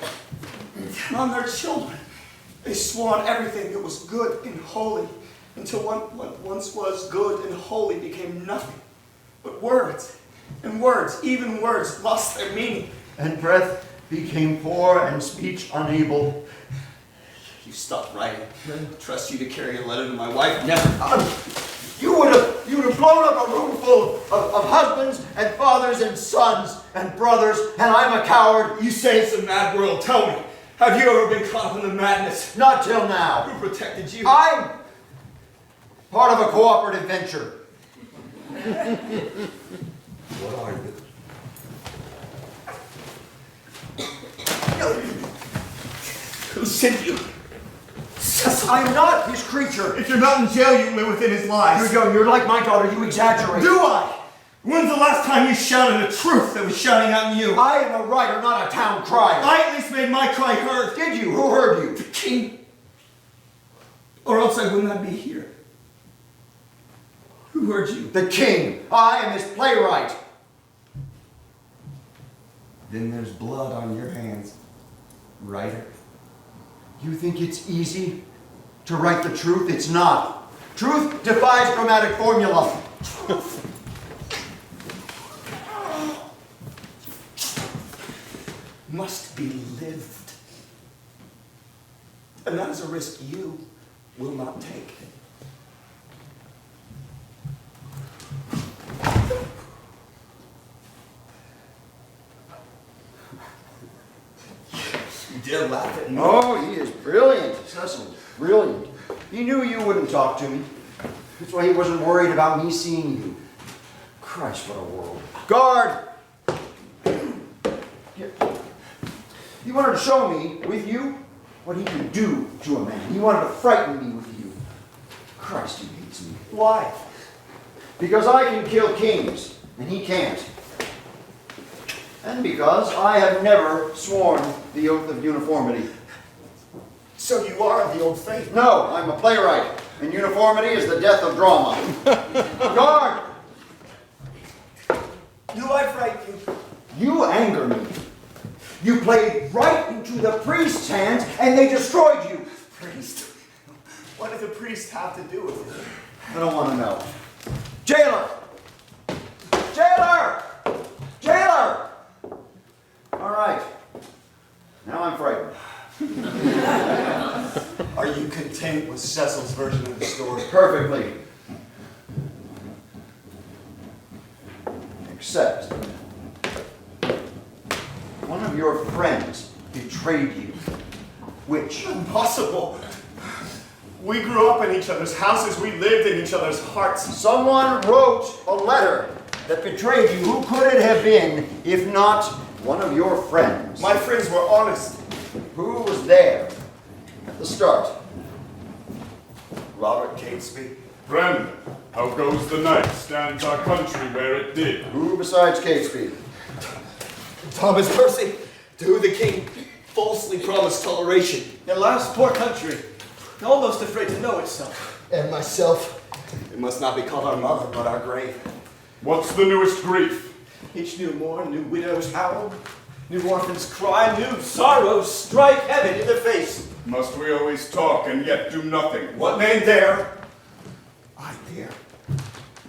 and on their children. They swore on everything that was good and holy, until what once was good and holy became nothing but words. And words, even words, lost their meaning. And breath became poor and speech unable. You stopped writing. I trust you to carry a letter to my wife. Never. You would have blown up a room full of husbands and fathers and sons and brothers, and I'm a coward. You say it's a mad world. Tell me, have you ever been caught up in the madness? Not till now. Who protected you? I'm part of a cooperative venture. What are you? Who sent you? I'm not his creature. If you're not in jail, you live within his lies. You're like my daughter. You exaggerate. Do I? When's the last time you shouted a truth that was shouting out in you? I am a writer, not a town crier. I at least made my cry heard. Did you? Who heard you? The king. Or else I would not be here. Who heard you? The king. I am his playwright. then there's blood on your hands, writer. You think it's easy to write the truth? It's not. Truth defies grammatic formula. Must be lived. And that is a risk you will not take. You dare laugh at me? Oh, he is brilliant, Cecil. Brilliant. He knew you wouldn't talk to me. That's why he wasn't worried about me seeing you. Christ, what a world. Guard! Here. He wanted to show me, with you, what he could do to a man. He wanted to frighten me with you. Christ, he hates me. Why? Because I can kill kings, and he can't. And because I have never sworn the oath of uniformity. So you are of the old faith? No, I'm a playwright, and uniformity is the death of drama. Guard! Do I frighten you? You anger me. You played right into the priest's hands, and they destroyed you. Priest? What did the priest have to do with it? I don't want to know. Jailer! Jailer! Jailer! All right. Now I'm frightened. Are you content with Cecil's version of the story? Perfectly. Except one of your friends betrayed you. Which? Impossible. We grew up in each other's houses. We lived in each other's hearts. Someone wrote a letter that betrayed you. Who could it have been if not one of your friends? My friends were honest. Who was there at the start? Robert Catesby. Friend, how goes the knight? Stands our country where it did. Who besides Catesby? Thomas Percy, to who the king falsely promised toleration. Alas, poor country, almost afraid to know itself. And myself. It must not be called our mother, but our grave. What's the newest grief? Each new morn, new widows howl, new orphans cry, new sorrows strike heaven in the face. Must we always talk and yet do nothing? What man dare? I dare.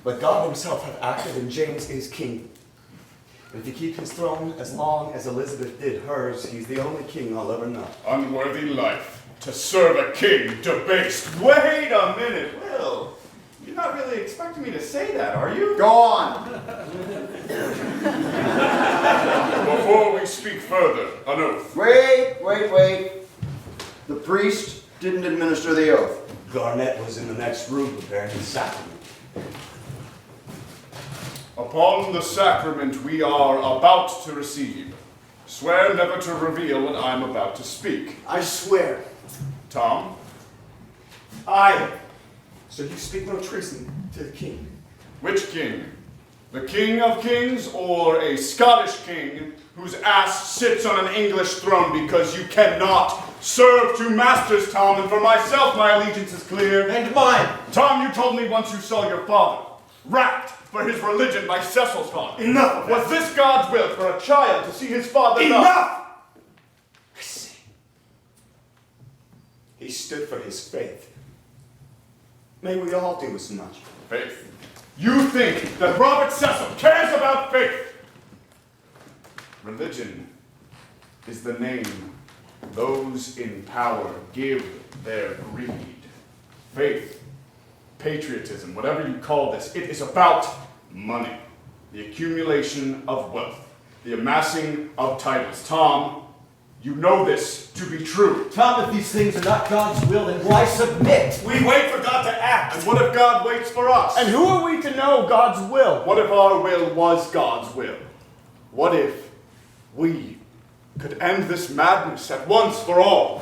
But God himself hath acted, and James is king. And to keep his throne as long as Elizabeth did hers, he's the only king I'll ever know. Unworthy life, to serve a king debased. Wait a minute, Will. You're not really expecting me to say that, are you? Go on. Before we speak further, an oath. Wait. The priest didn't administer the oath. Garnett was in the next room preparing the sacrament. Upon the sacrament we are about to receive, swear never to reveal what I'm about to speak. I swear. Tom? I. So you speak no treason to the king? Which king? The king of kings or a Scottish king whose ass sits on an English throne because you cannot serve two masters, Tom, and for myself my allegiance is clear. And mine. Tom, you told me once you saw your father, racked for his religion by Cecil's father. Enough! Was this God's will for a child to see his father Enough! die? I see. He stood for his faith. May we all do as much. Faith. You think that Robert Cecil cares about faith? Religion is the name those in power give their greed. Faith, patriotism, whatever you call this, it is about money, the accumulation of wealth, the amassing of titles. Tom, you know this to be true. Tom, if these things are not God's will, then why submit? We wait for God to act. And what if God waits for us? And who are we to know God's will? What if our will was God's will? What if we could end this madness at once for all?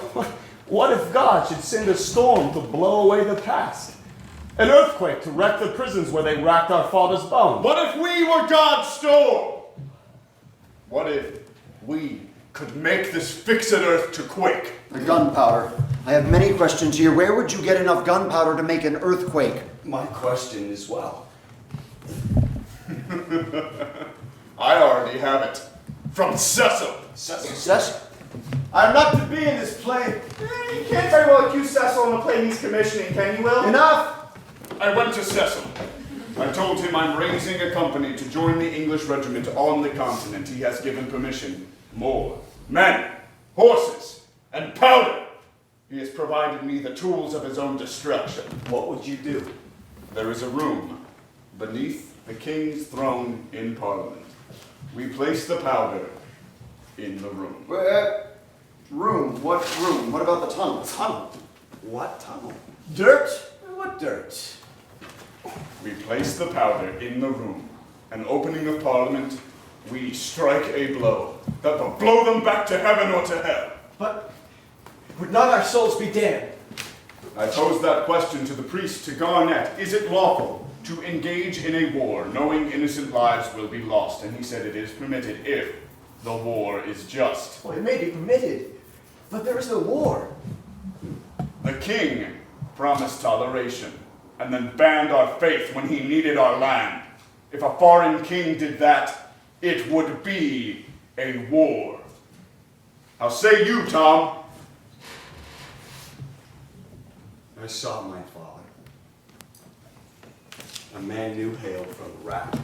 What if God should send a storm to blow away the past? An earthquake to wreck the prisons where they racked our fathers' bones? What if we were God's storm? What if we could make this fixed earth to quake? The gunpowder. I have many questions here. Where would you get enough gunpowder to make an earthquake? My question as well. I already have it. From Cecil. Cecil? I'm not to be in this play. You can't very well accuse Cecil on a play he's commissioning, can you, Will? Enough! I went to Cecil. I told him I'm raising a company to join the English regiment on the continent. He has given permission. More men, horses, and powder. He has provided me the tools of his own destruction. What would you do? There is a room beneath the king's throne in Parliament. We place the powder in the room. Room? What room? What about the tunnel? Tunnel? What tunnel? Dirt? What dirt? We place the powder in the room. An opening of Parliament, we strike a blow that will blow them back to heaven or to hell. But would not our souls be damned? I posed that question to the priest, to Garnett. Is it lawful to engage in a war knowing innocent lives will be lost? And he said it is permitted if the war is just. Well, it may be permitted, but there is no war. The king promised toleration and then banned our faith when he needed our land. If a foreign king did that, it would be a war. How say you, Tom? I saw my father. A man new hailed from the rack.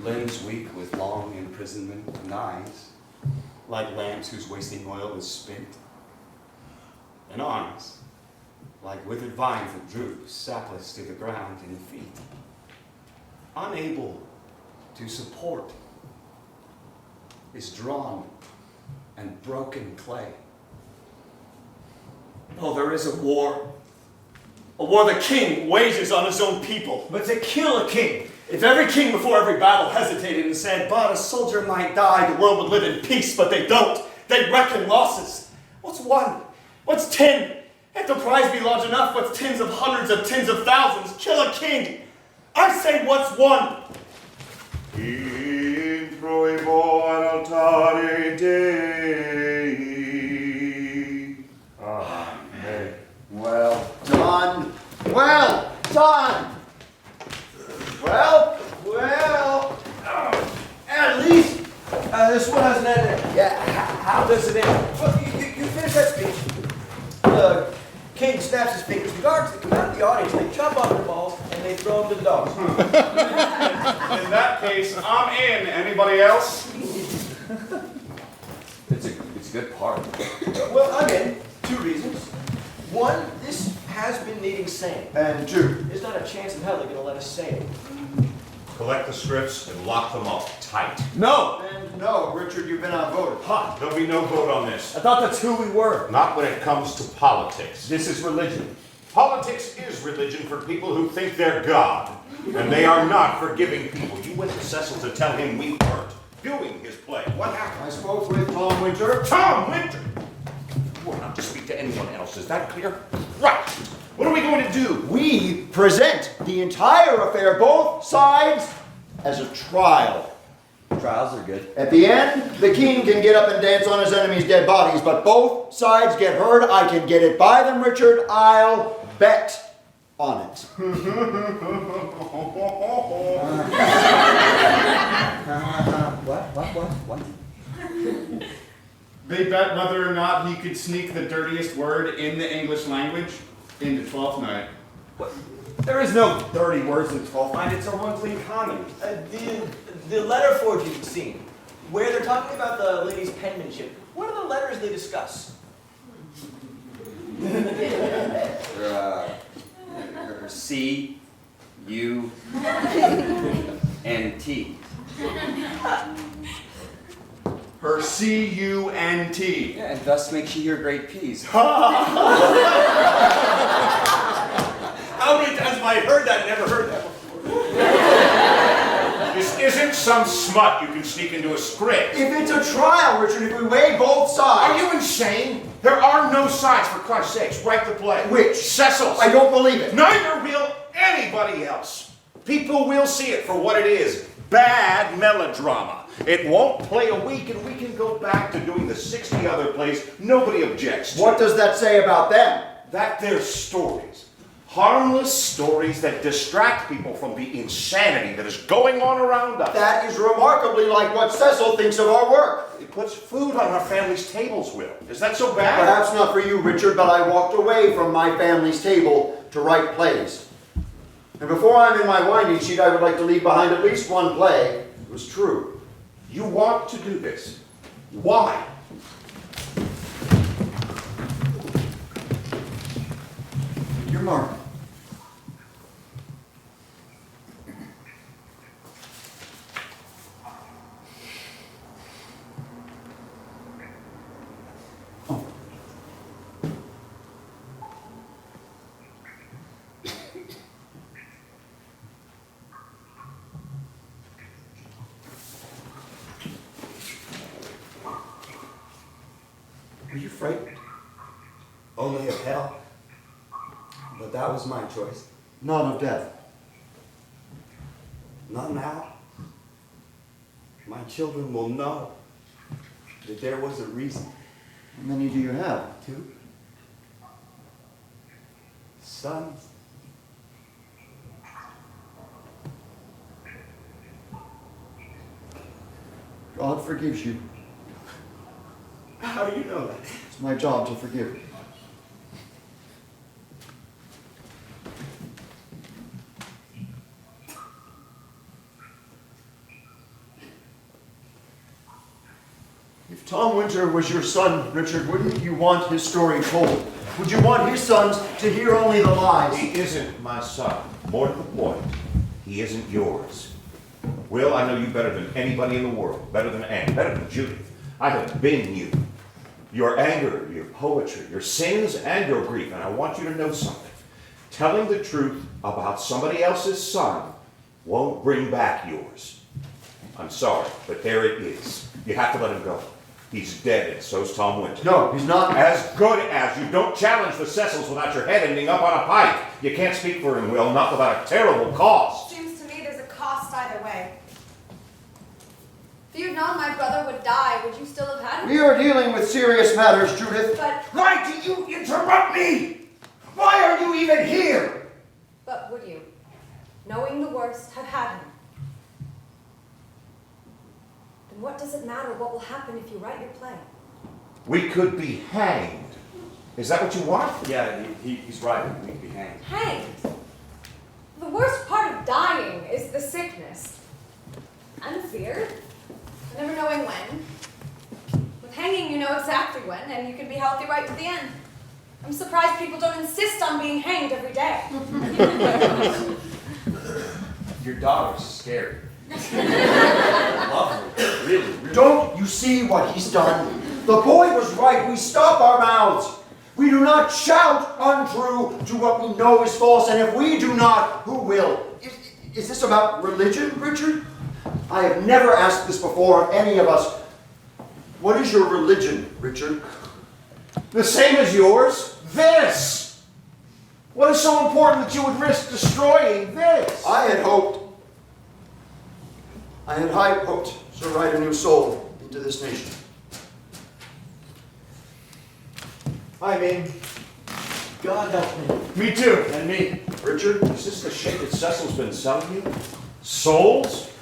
Limbs weak with long imprisonment, and eyes like lamps whose wasting oil is spent, and arms like withered vines that droop sapless to the ground, and feet unable to support is drawn and broken clay. Oh, there is a war the king wages on his own people. But to kill a king, If every king before every battle hesitated and said, but a soldier might die, the world would live in peace, but they don't. They reckon losses. What's one? What's 10? If the prize be large enough, what's tens of hundreds of tens of thousands? Kill a king. I say, what's one? In proebo altare Dei. Amen. Well done. Well done. Well. At least this one has an ending. Yeah. How does it end? Well, you finish that speech. The king snaps his fingers. The guards that come out of the audience, they chop off their balls and they throw them to the dogs. In that case, I'm in. Anybody else? It's a good part. Well, I'm in. 2 reasons. 1, this has been needing saying. And 2. There's not a chance in hell they're going to let us say it. Collect the scripts and lock them up tight. No! And no, Richard, you've been outvoted. There'll be no vote on this. I thought that's who we were. Not when it comes to politics. This is religion. Politics is religion for people who think they're God. And they are not forgiving people. You went to Cecil to tell him we weren't doing his play. What happened? I spoke with Tom Winter. Tom Winter! You are not to speak to anyone else. Is that clear? Right. What are we going to do? We present the entire affair, both sides, as a trial. Trials are good. At the end, the king can get up and dance on his enemies' dead bodies, but both sides get heard. I can get it by them, Richard. I'll bet on it. What? They bet whether or not he could sneak the dirtiest word in the English language into Twelfth Night. What? There is no dirty words in 12th Night. It's a one-clean comedy. The letter forging scene, where they're talking about the lady's penmanship, what are the letters they discuss? C, U, and T. Her C-U-N-T. Yeah, and thus makes she hear great peas. How many times have I heard that and never heard that before? This isn't some smut you can sneak into a script. If it's a trial, Richard, if we weigh both sides. Are you insane? There are no sides, for Christ's sakes. Write the play. Which? Cecil's. I don't believe it. Neither will anybody else. People will see it for what it is. Bad melodrama. It won't play a week and we can go back to doing the 60 other plays nobody objects to. What does that say about them? That they're stories. Harmless stories that distract people from the insanity that is going on around us. That is remarkably like what Cecil thinks of our work. It puts food on our family's tables, Will. Is that so bad? Perhaps not for you, Richard, but I walked away from my family's table to write plays. And before I'm in my winding sheet, I would like to leave behind at least one play. It was true. You want to do this. Why? Your mark. Are you frightened? Only of hell? But that was my choice. Not of death. Not now. My children will know that there was a reason. How many do you have? 2 sons. God forgives you. How do you know that? It's my job to forgive. If Tom Winter was your son, Richard, wouldn't you want his story told? Would you want his sons to hear only the lies? He isn't my son. More to the point, he isn't yours. Will, I know you better than anybody in the world. Better than Anne, better than Judith. I have been you. Your anger, your poetry, your sins, and your grief. And I want you to know something. Telling the truth about somebody else's son won't bring back yours. I'm sorry, but there it is. You have to let him go. He's dead, and so's Tom Winter. No, he's not. As good as. You don't challenge the Cecils without your head ending up on a pike. You can't speak for him, Will, not without a terrible cost. Seems to me there's a cost either way. If you'd known my brother would die, would you still have had him? We are dealing with serious matters, Judith. But Why do you interrupt me? Why are you even here? would you, knowing the worst, have had him? Then what does it matter what will happen if you write your play? We could be hanged. Is that what you want? Yeah, he's right. We can be hanged. Hanged. The worst part of dying is the sickness. And the fear. Never knowing when. With hanging, you know exactly when, and you can be healthy right to the end. I'm surprised people don't insist on being hanged every day. Your daughter's scary. Lovely. Really. Don't you see what he's done? The boy was right. We stop our mouths. We do not shout untrue to what we know is false, and if we do not, who will? Is this about religion, Richard? I have never asked this before of any of us. What is your religion, Richard? The same as yours? This! What is so important that you would risk destroying this? I had hoped to write a new soul into this nation. I mean, God help me. Me too. And me. Richard? Is this the shit that Cecil's been selling you? Souls?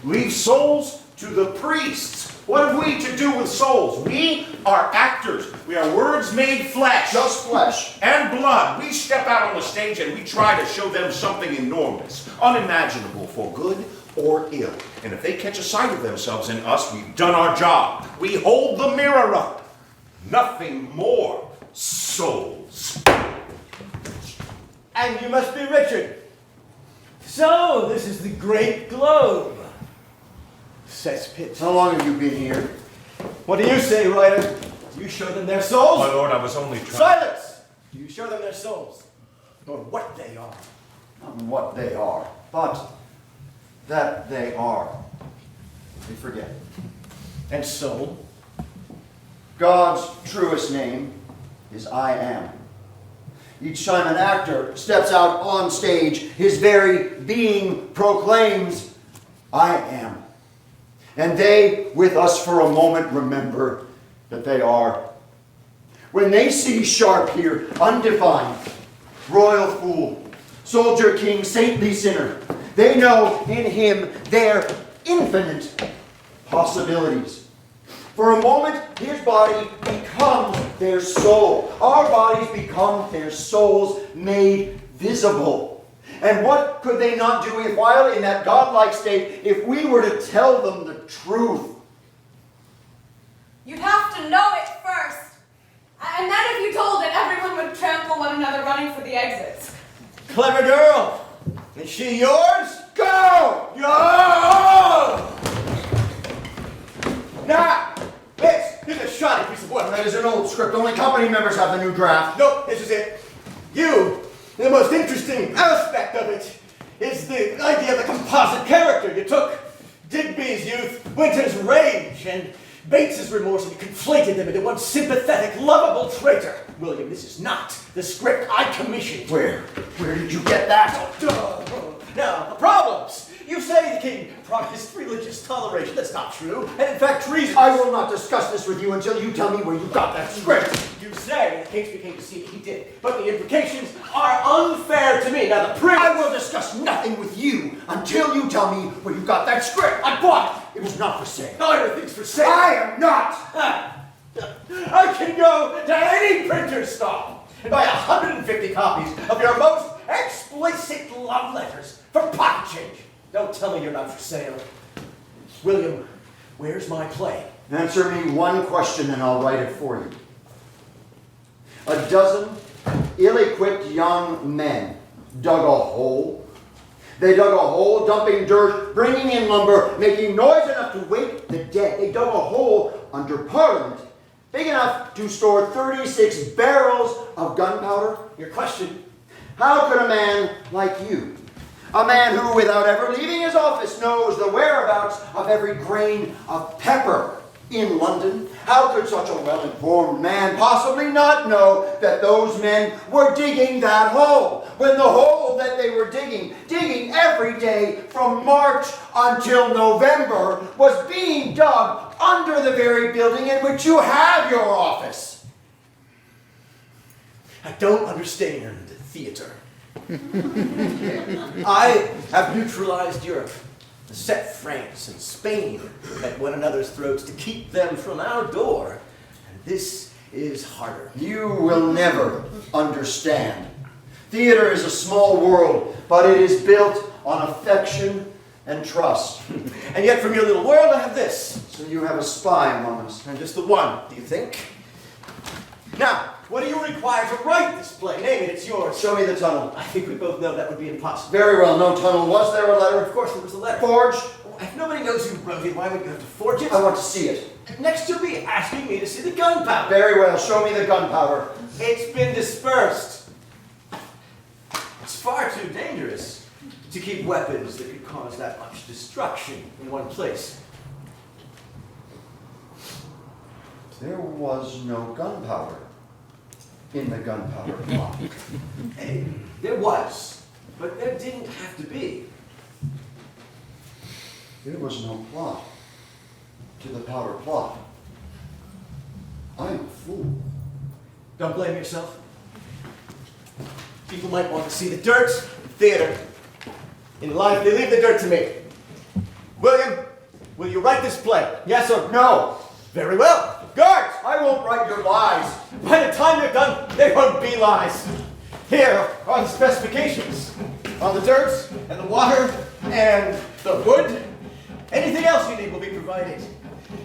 Leave souls to the priests. What have we to do with souls? We are actors. We are words made flesh. Just flesh. And blood. We step out on the stage and we try to show them something enormous, unimaginable for good or ill. And if they catch a sight of themselves in us, we've done our job. We hold the mirror up. Nothing more. Souls. And you must be Richard. So, this is the Great Globe. Cesspit. How long have you been here? What do you say, writer? Do you show them their souls? My lord, I was only trying. Silence! Do you show them their souls? Or what they are? Not what they are, but that they are. They forget. And so? God's truest name is I am. Each time an actor steps out on stage, his very being proclaims, I am. And they, with us for a moment, remember that they are. When they see sharp here, undefined, royal fool, soldier king, saintly sinner. They know in him their infinite possibilities. For a moment, his body becomes their soul. Our bodies become their souls made visible. And what could they not do if, while in that godlike state, if we were to tell them the truth? You'd have to know it first. And then if you told it, everyone would trample one another running for the exits. Clever girl. Is she yours? Go! Go! Now, here's a shoddy piece of work. That is an old script. Only company members have the new draft. Nope, this is it. The most interesting aspect of it is the idea of the composite character. You took Digby's youth, Winter's rage, and Bates's remorse, and you conflated them into one sympathetic, lovable traitor. William, this is not the script I commissioned. Where did you get that? Now, the problems. You say the king promised religious toleration. That's not true. And in fact, treason. I will not discuss this with you until you tell me where you got that script. You say the case became deceived. He did. But the implications are unfair to me. Now, the prince. I will discuss nothing with you until you tell me where you got that script. I bought it. It was not for sale. No, everything's for sale. I am not. I can go to any printer's stall and buy 150 copies of your most explicit love letters for pocket change. Don't tell me you're not for sale. William, where's my play? Answer me one question and I'll write it for you. A dozen ill-equipped young men dug a hole. They dug a hole, dumping dirt, bringing in lumber, making noise enough to wake the dead. They dug a hole under Parliament, big enough to store 36 barrels of gunpowder. Your question? How could a man like you, a man who, without ever leaving his office, knows the whereabouts of every grain of pepper in London, how could such a well-informed man possibly not know that those men were digging that hole, when the hole that they were digging every day from March until November, was being dug under the very building in which you have your office? I don't understand theater. I have neutralized Europe, set France and Spain at one another's throats to keep them from our door. And this is harder. You will never understand. Theater is a small world, but it is built on affection and trust. And yet from your little world I have this. So you have a spy among us. And just the one, do you think? Now, what do you require to write this play? Name it, it's yours. Show me the tunnel. I think we both know that would be impossible. Very well, no tunnel. Was there a letter? Of course there was a letter. Forged? If nobody knows who wrote it, why would you have to forge it? I want to see it. Next you'll be asking me to see the gunpowder. Very well, show me the gunpowder. It's been dispersed. It's far too dangerous to keep weapons that could cause that much destruction in one place. There was no gunpowder in the gunpowder plot. There was, but there didn't have to be. There was no plot to the powder plot. I'm a fool. Don't blame yourself. People might want to see the dirt in theater. In life, they leave the dirt to me. William, will you write this play? Yes or No. Very well. Guards! I won't write your lies. By the time they're done, they won't be lies. Here are the specifications. On the dirt, and the water, and the wood. Anything else you need will be provided.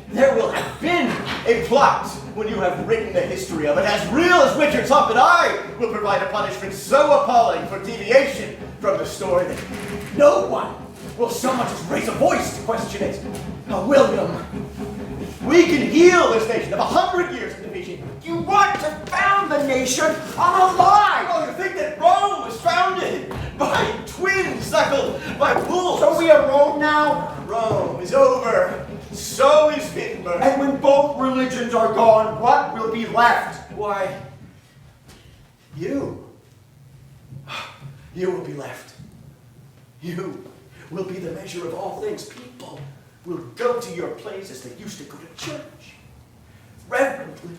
There will have been a plot when you have written the history of it, as real as Richard's Hump, and I will provide a punishment so appalling for deviation from the story that no one will so much as raise a voice to question it. Now, William, we can heal this nation of 100 years of division. You want to found the nation on a lie. Oh, you think that Rome was founded by twins suckled by wolves? So we are Rome now? Rome is over. So is Wittenberg. And when both religions are gone, what will be left? Why, you. You will be left. You will be the measure of all things. People will go to your plays as they used to go to church, reverently,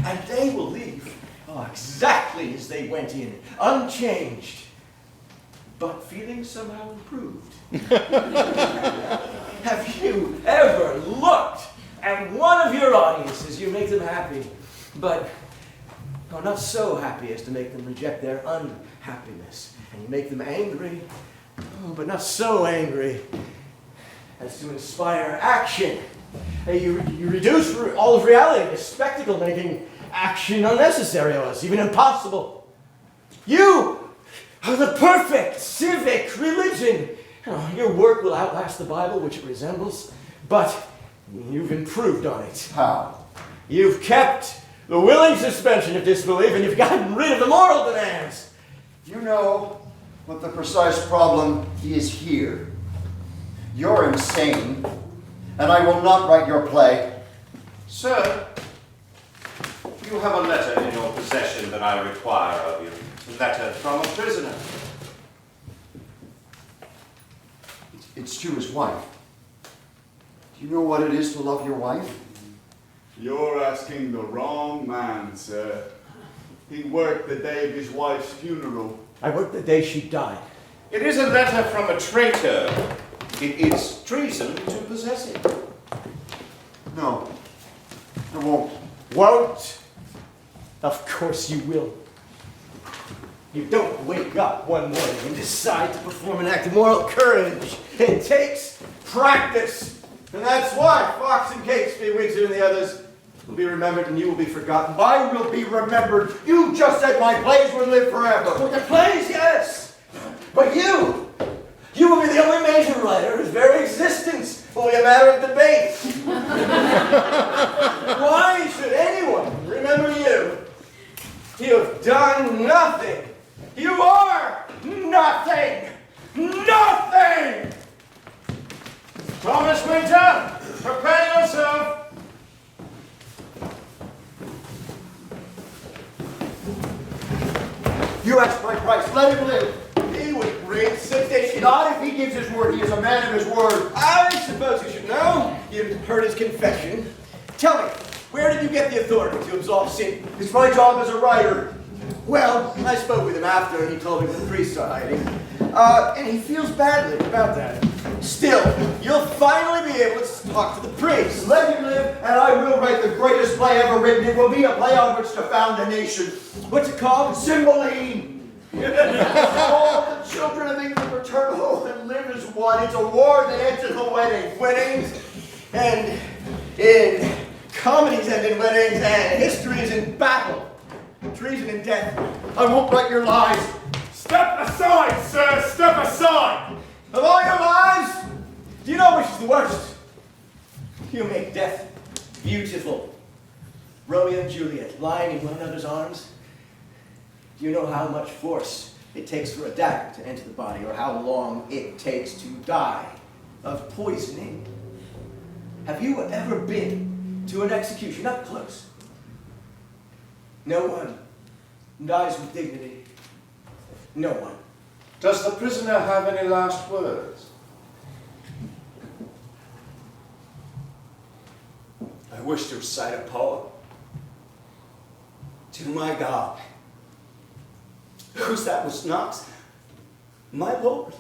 and they will leave Oh, exactly as they went in, unchanged, but feeling somehow improved. Have you ever looked at one of your audiences? You make them happy, but not so happy as to make them reject their unhappiness. And you make them angry, but not so angry as to inspire action. You reduce all of reality to spectacle, making action unnecessary or else even impossible. You are the perfect civic religion. Your work will outlast the Bible, which it resembles, but you've improved on it. How? You've kept the willing suspension of disbelief, and you've gotten rid of the moral demands. You know what the precise problem is here. You're insane, and I will not write your play. Sir, you have a letter in your possession that I require of you. A letter from a prisoner. It's to his wife. Do you know what it is to love your wife? You're asking the wrong man, sir. He worked the day of his wife's funeral. I worked the day she died. It is a letter from a traitor. It is treason to possess it. No, I won't. Won't? Of course you will. You don't wake up one morning and decide to perform an act of moral courage. It takes practice. And that's why Fox and Catesby, Windsor, and the others will be remembered and you will be forgotten. I will be remembered. You just said my plays would live forever. But the plays, yes. But you will be the only major writer whose very existence will be a matter of debate. Why should anyone remember you? You have done nothing. You are nothing. Nothing! Thomas Winter, prepare yourself. You asked my price. Let him live. He would bring sedition. Not if he gives his word. He is a man of his word. I suppose you should know. You've heard his confession. Tell me, where did you get the authority to absolve sin? It's my job as a writer. Well, I spoke with him after, and he told me the priests are hiding. And he feels badly about that. Still, you'll finally be able to talk to the priests. Let him live, and I will write the greatest play ever written. It will be a play on which to found a nation. What's it called? Cymbeline. All the children of England return home and live as one. It's a war that ends in a wedding. Weddings, and in comedies end in weddings, and histories in battle. Treason and death. I won't write your lies. Step aside, sir! Step aside! Of all your lives, do you know which is the worst? You make death beautiful. Romeo and Juliet lying in one another's arms. Do you know how much force it takes for a dagger to enter the body, or how long it takes to die of poisoning? Have you ever been to an execution up close? No one dies with dignity. No one. Does the prisoner have any last words? I wish to recite a poem to my God. Whose that was not? My Lord.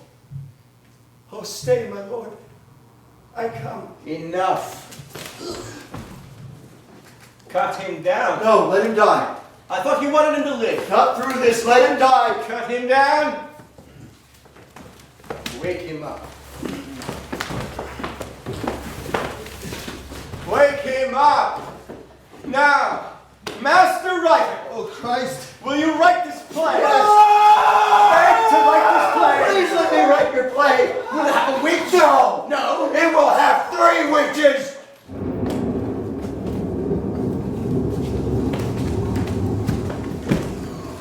Oh, stay, my Lord. I come. Enough. Cut him down. No, let him die. I thought you wanted him to live. Not through this. Let him die. Cut him down. Wake him up. Wake him up. Now, Master Writer. Oh, Christ. Will you write this play? Yes. Beg to write this play. Please let me write your play. Will it have a witch? No. No. It will have 3 witches.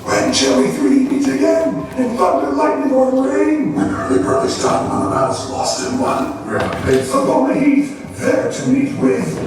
When shall we 3 meet again? In thunder, lightning, or rain? When early purpose done, when the battle's lost and won. We're on the pace. Upon the heath, there to meet with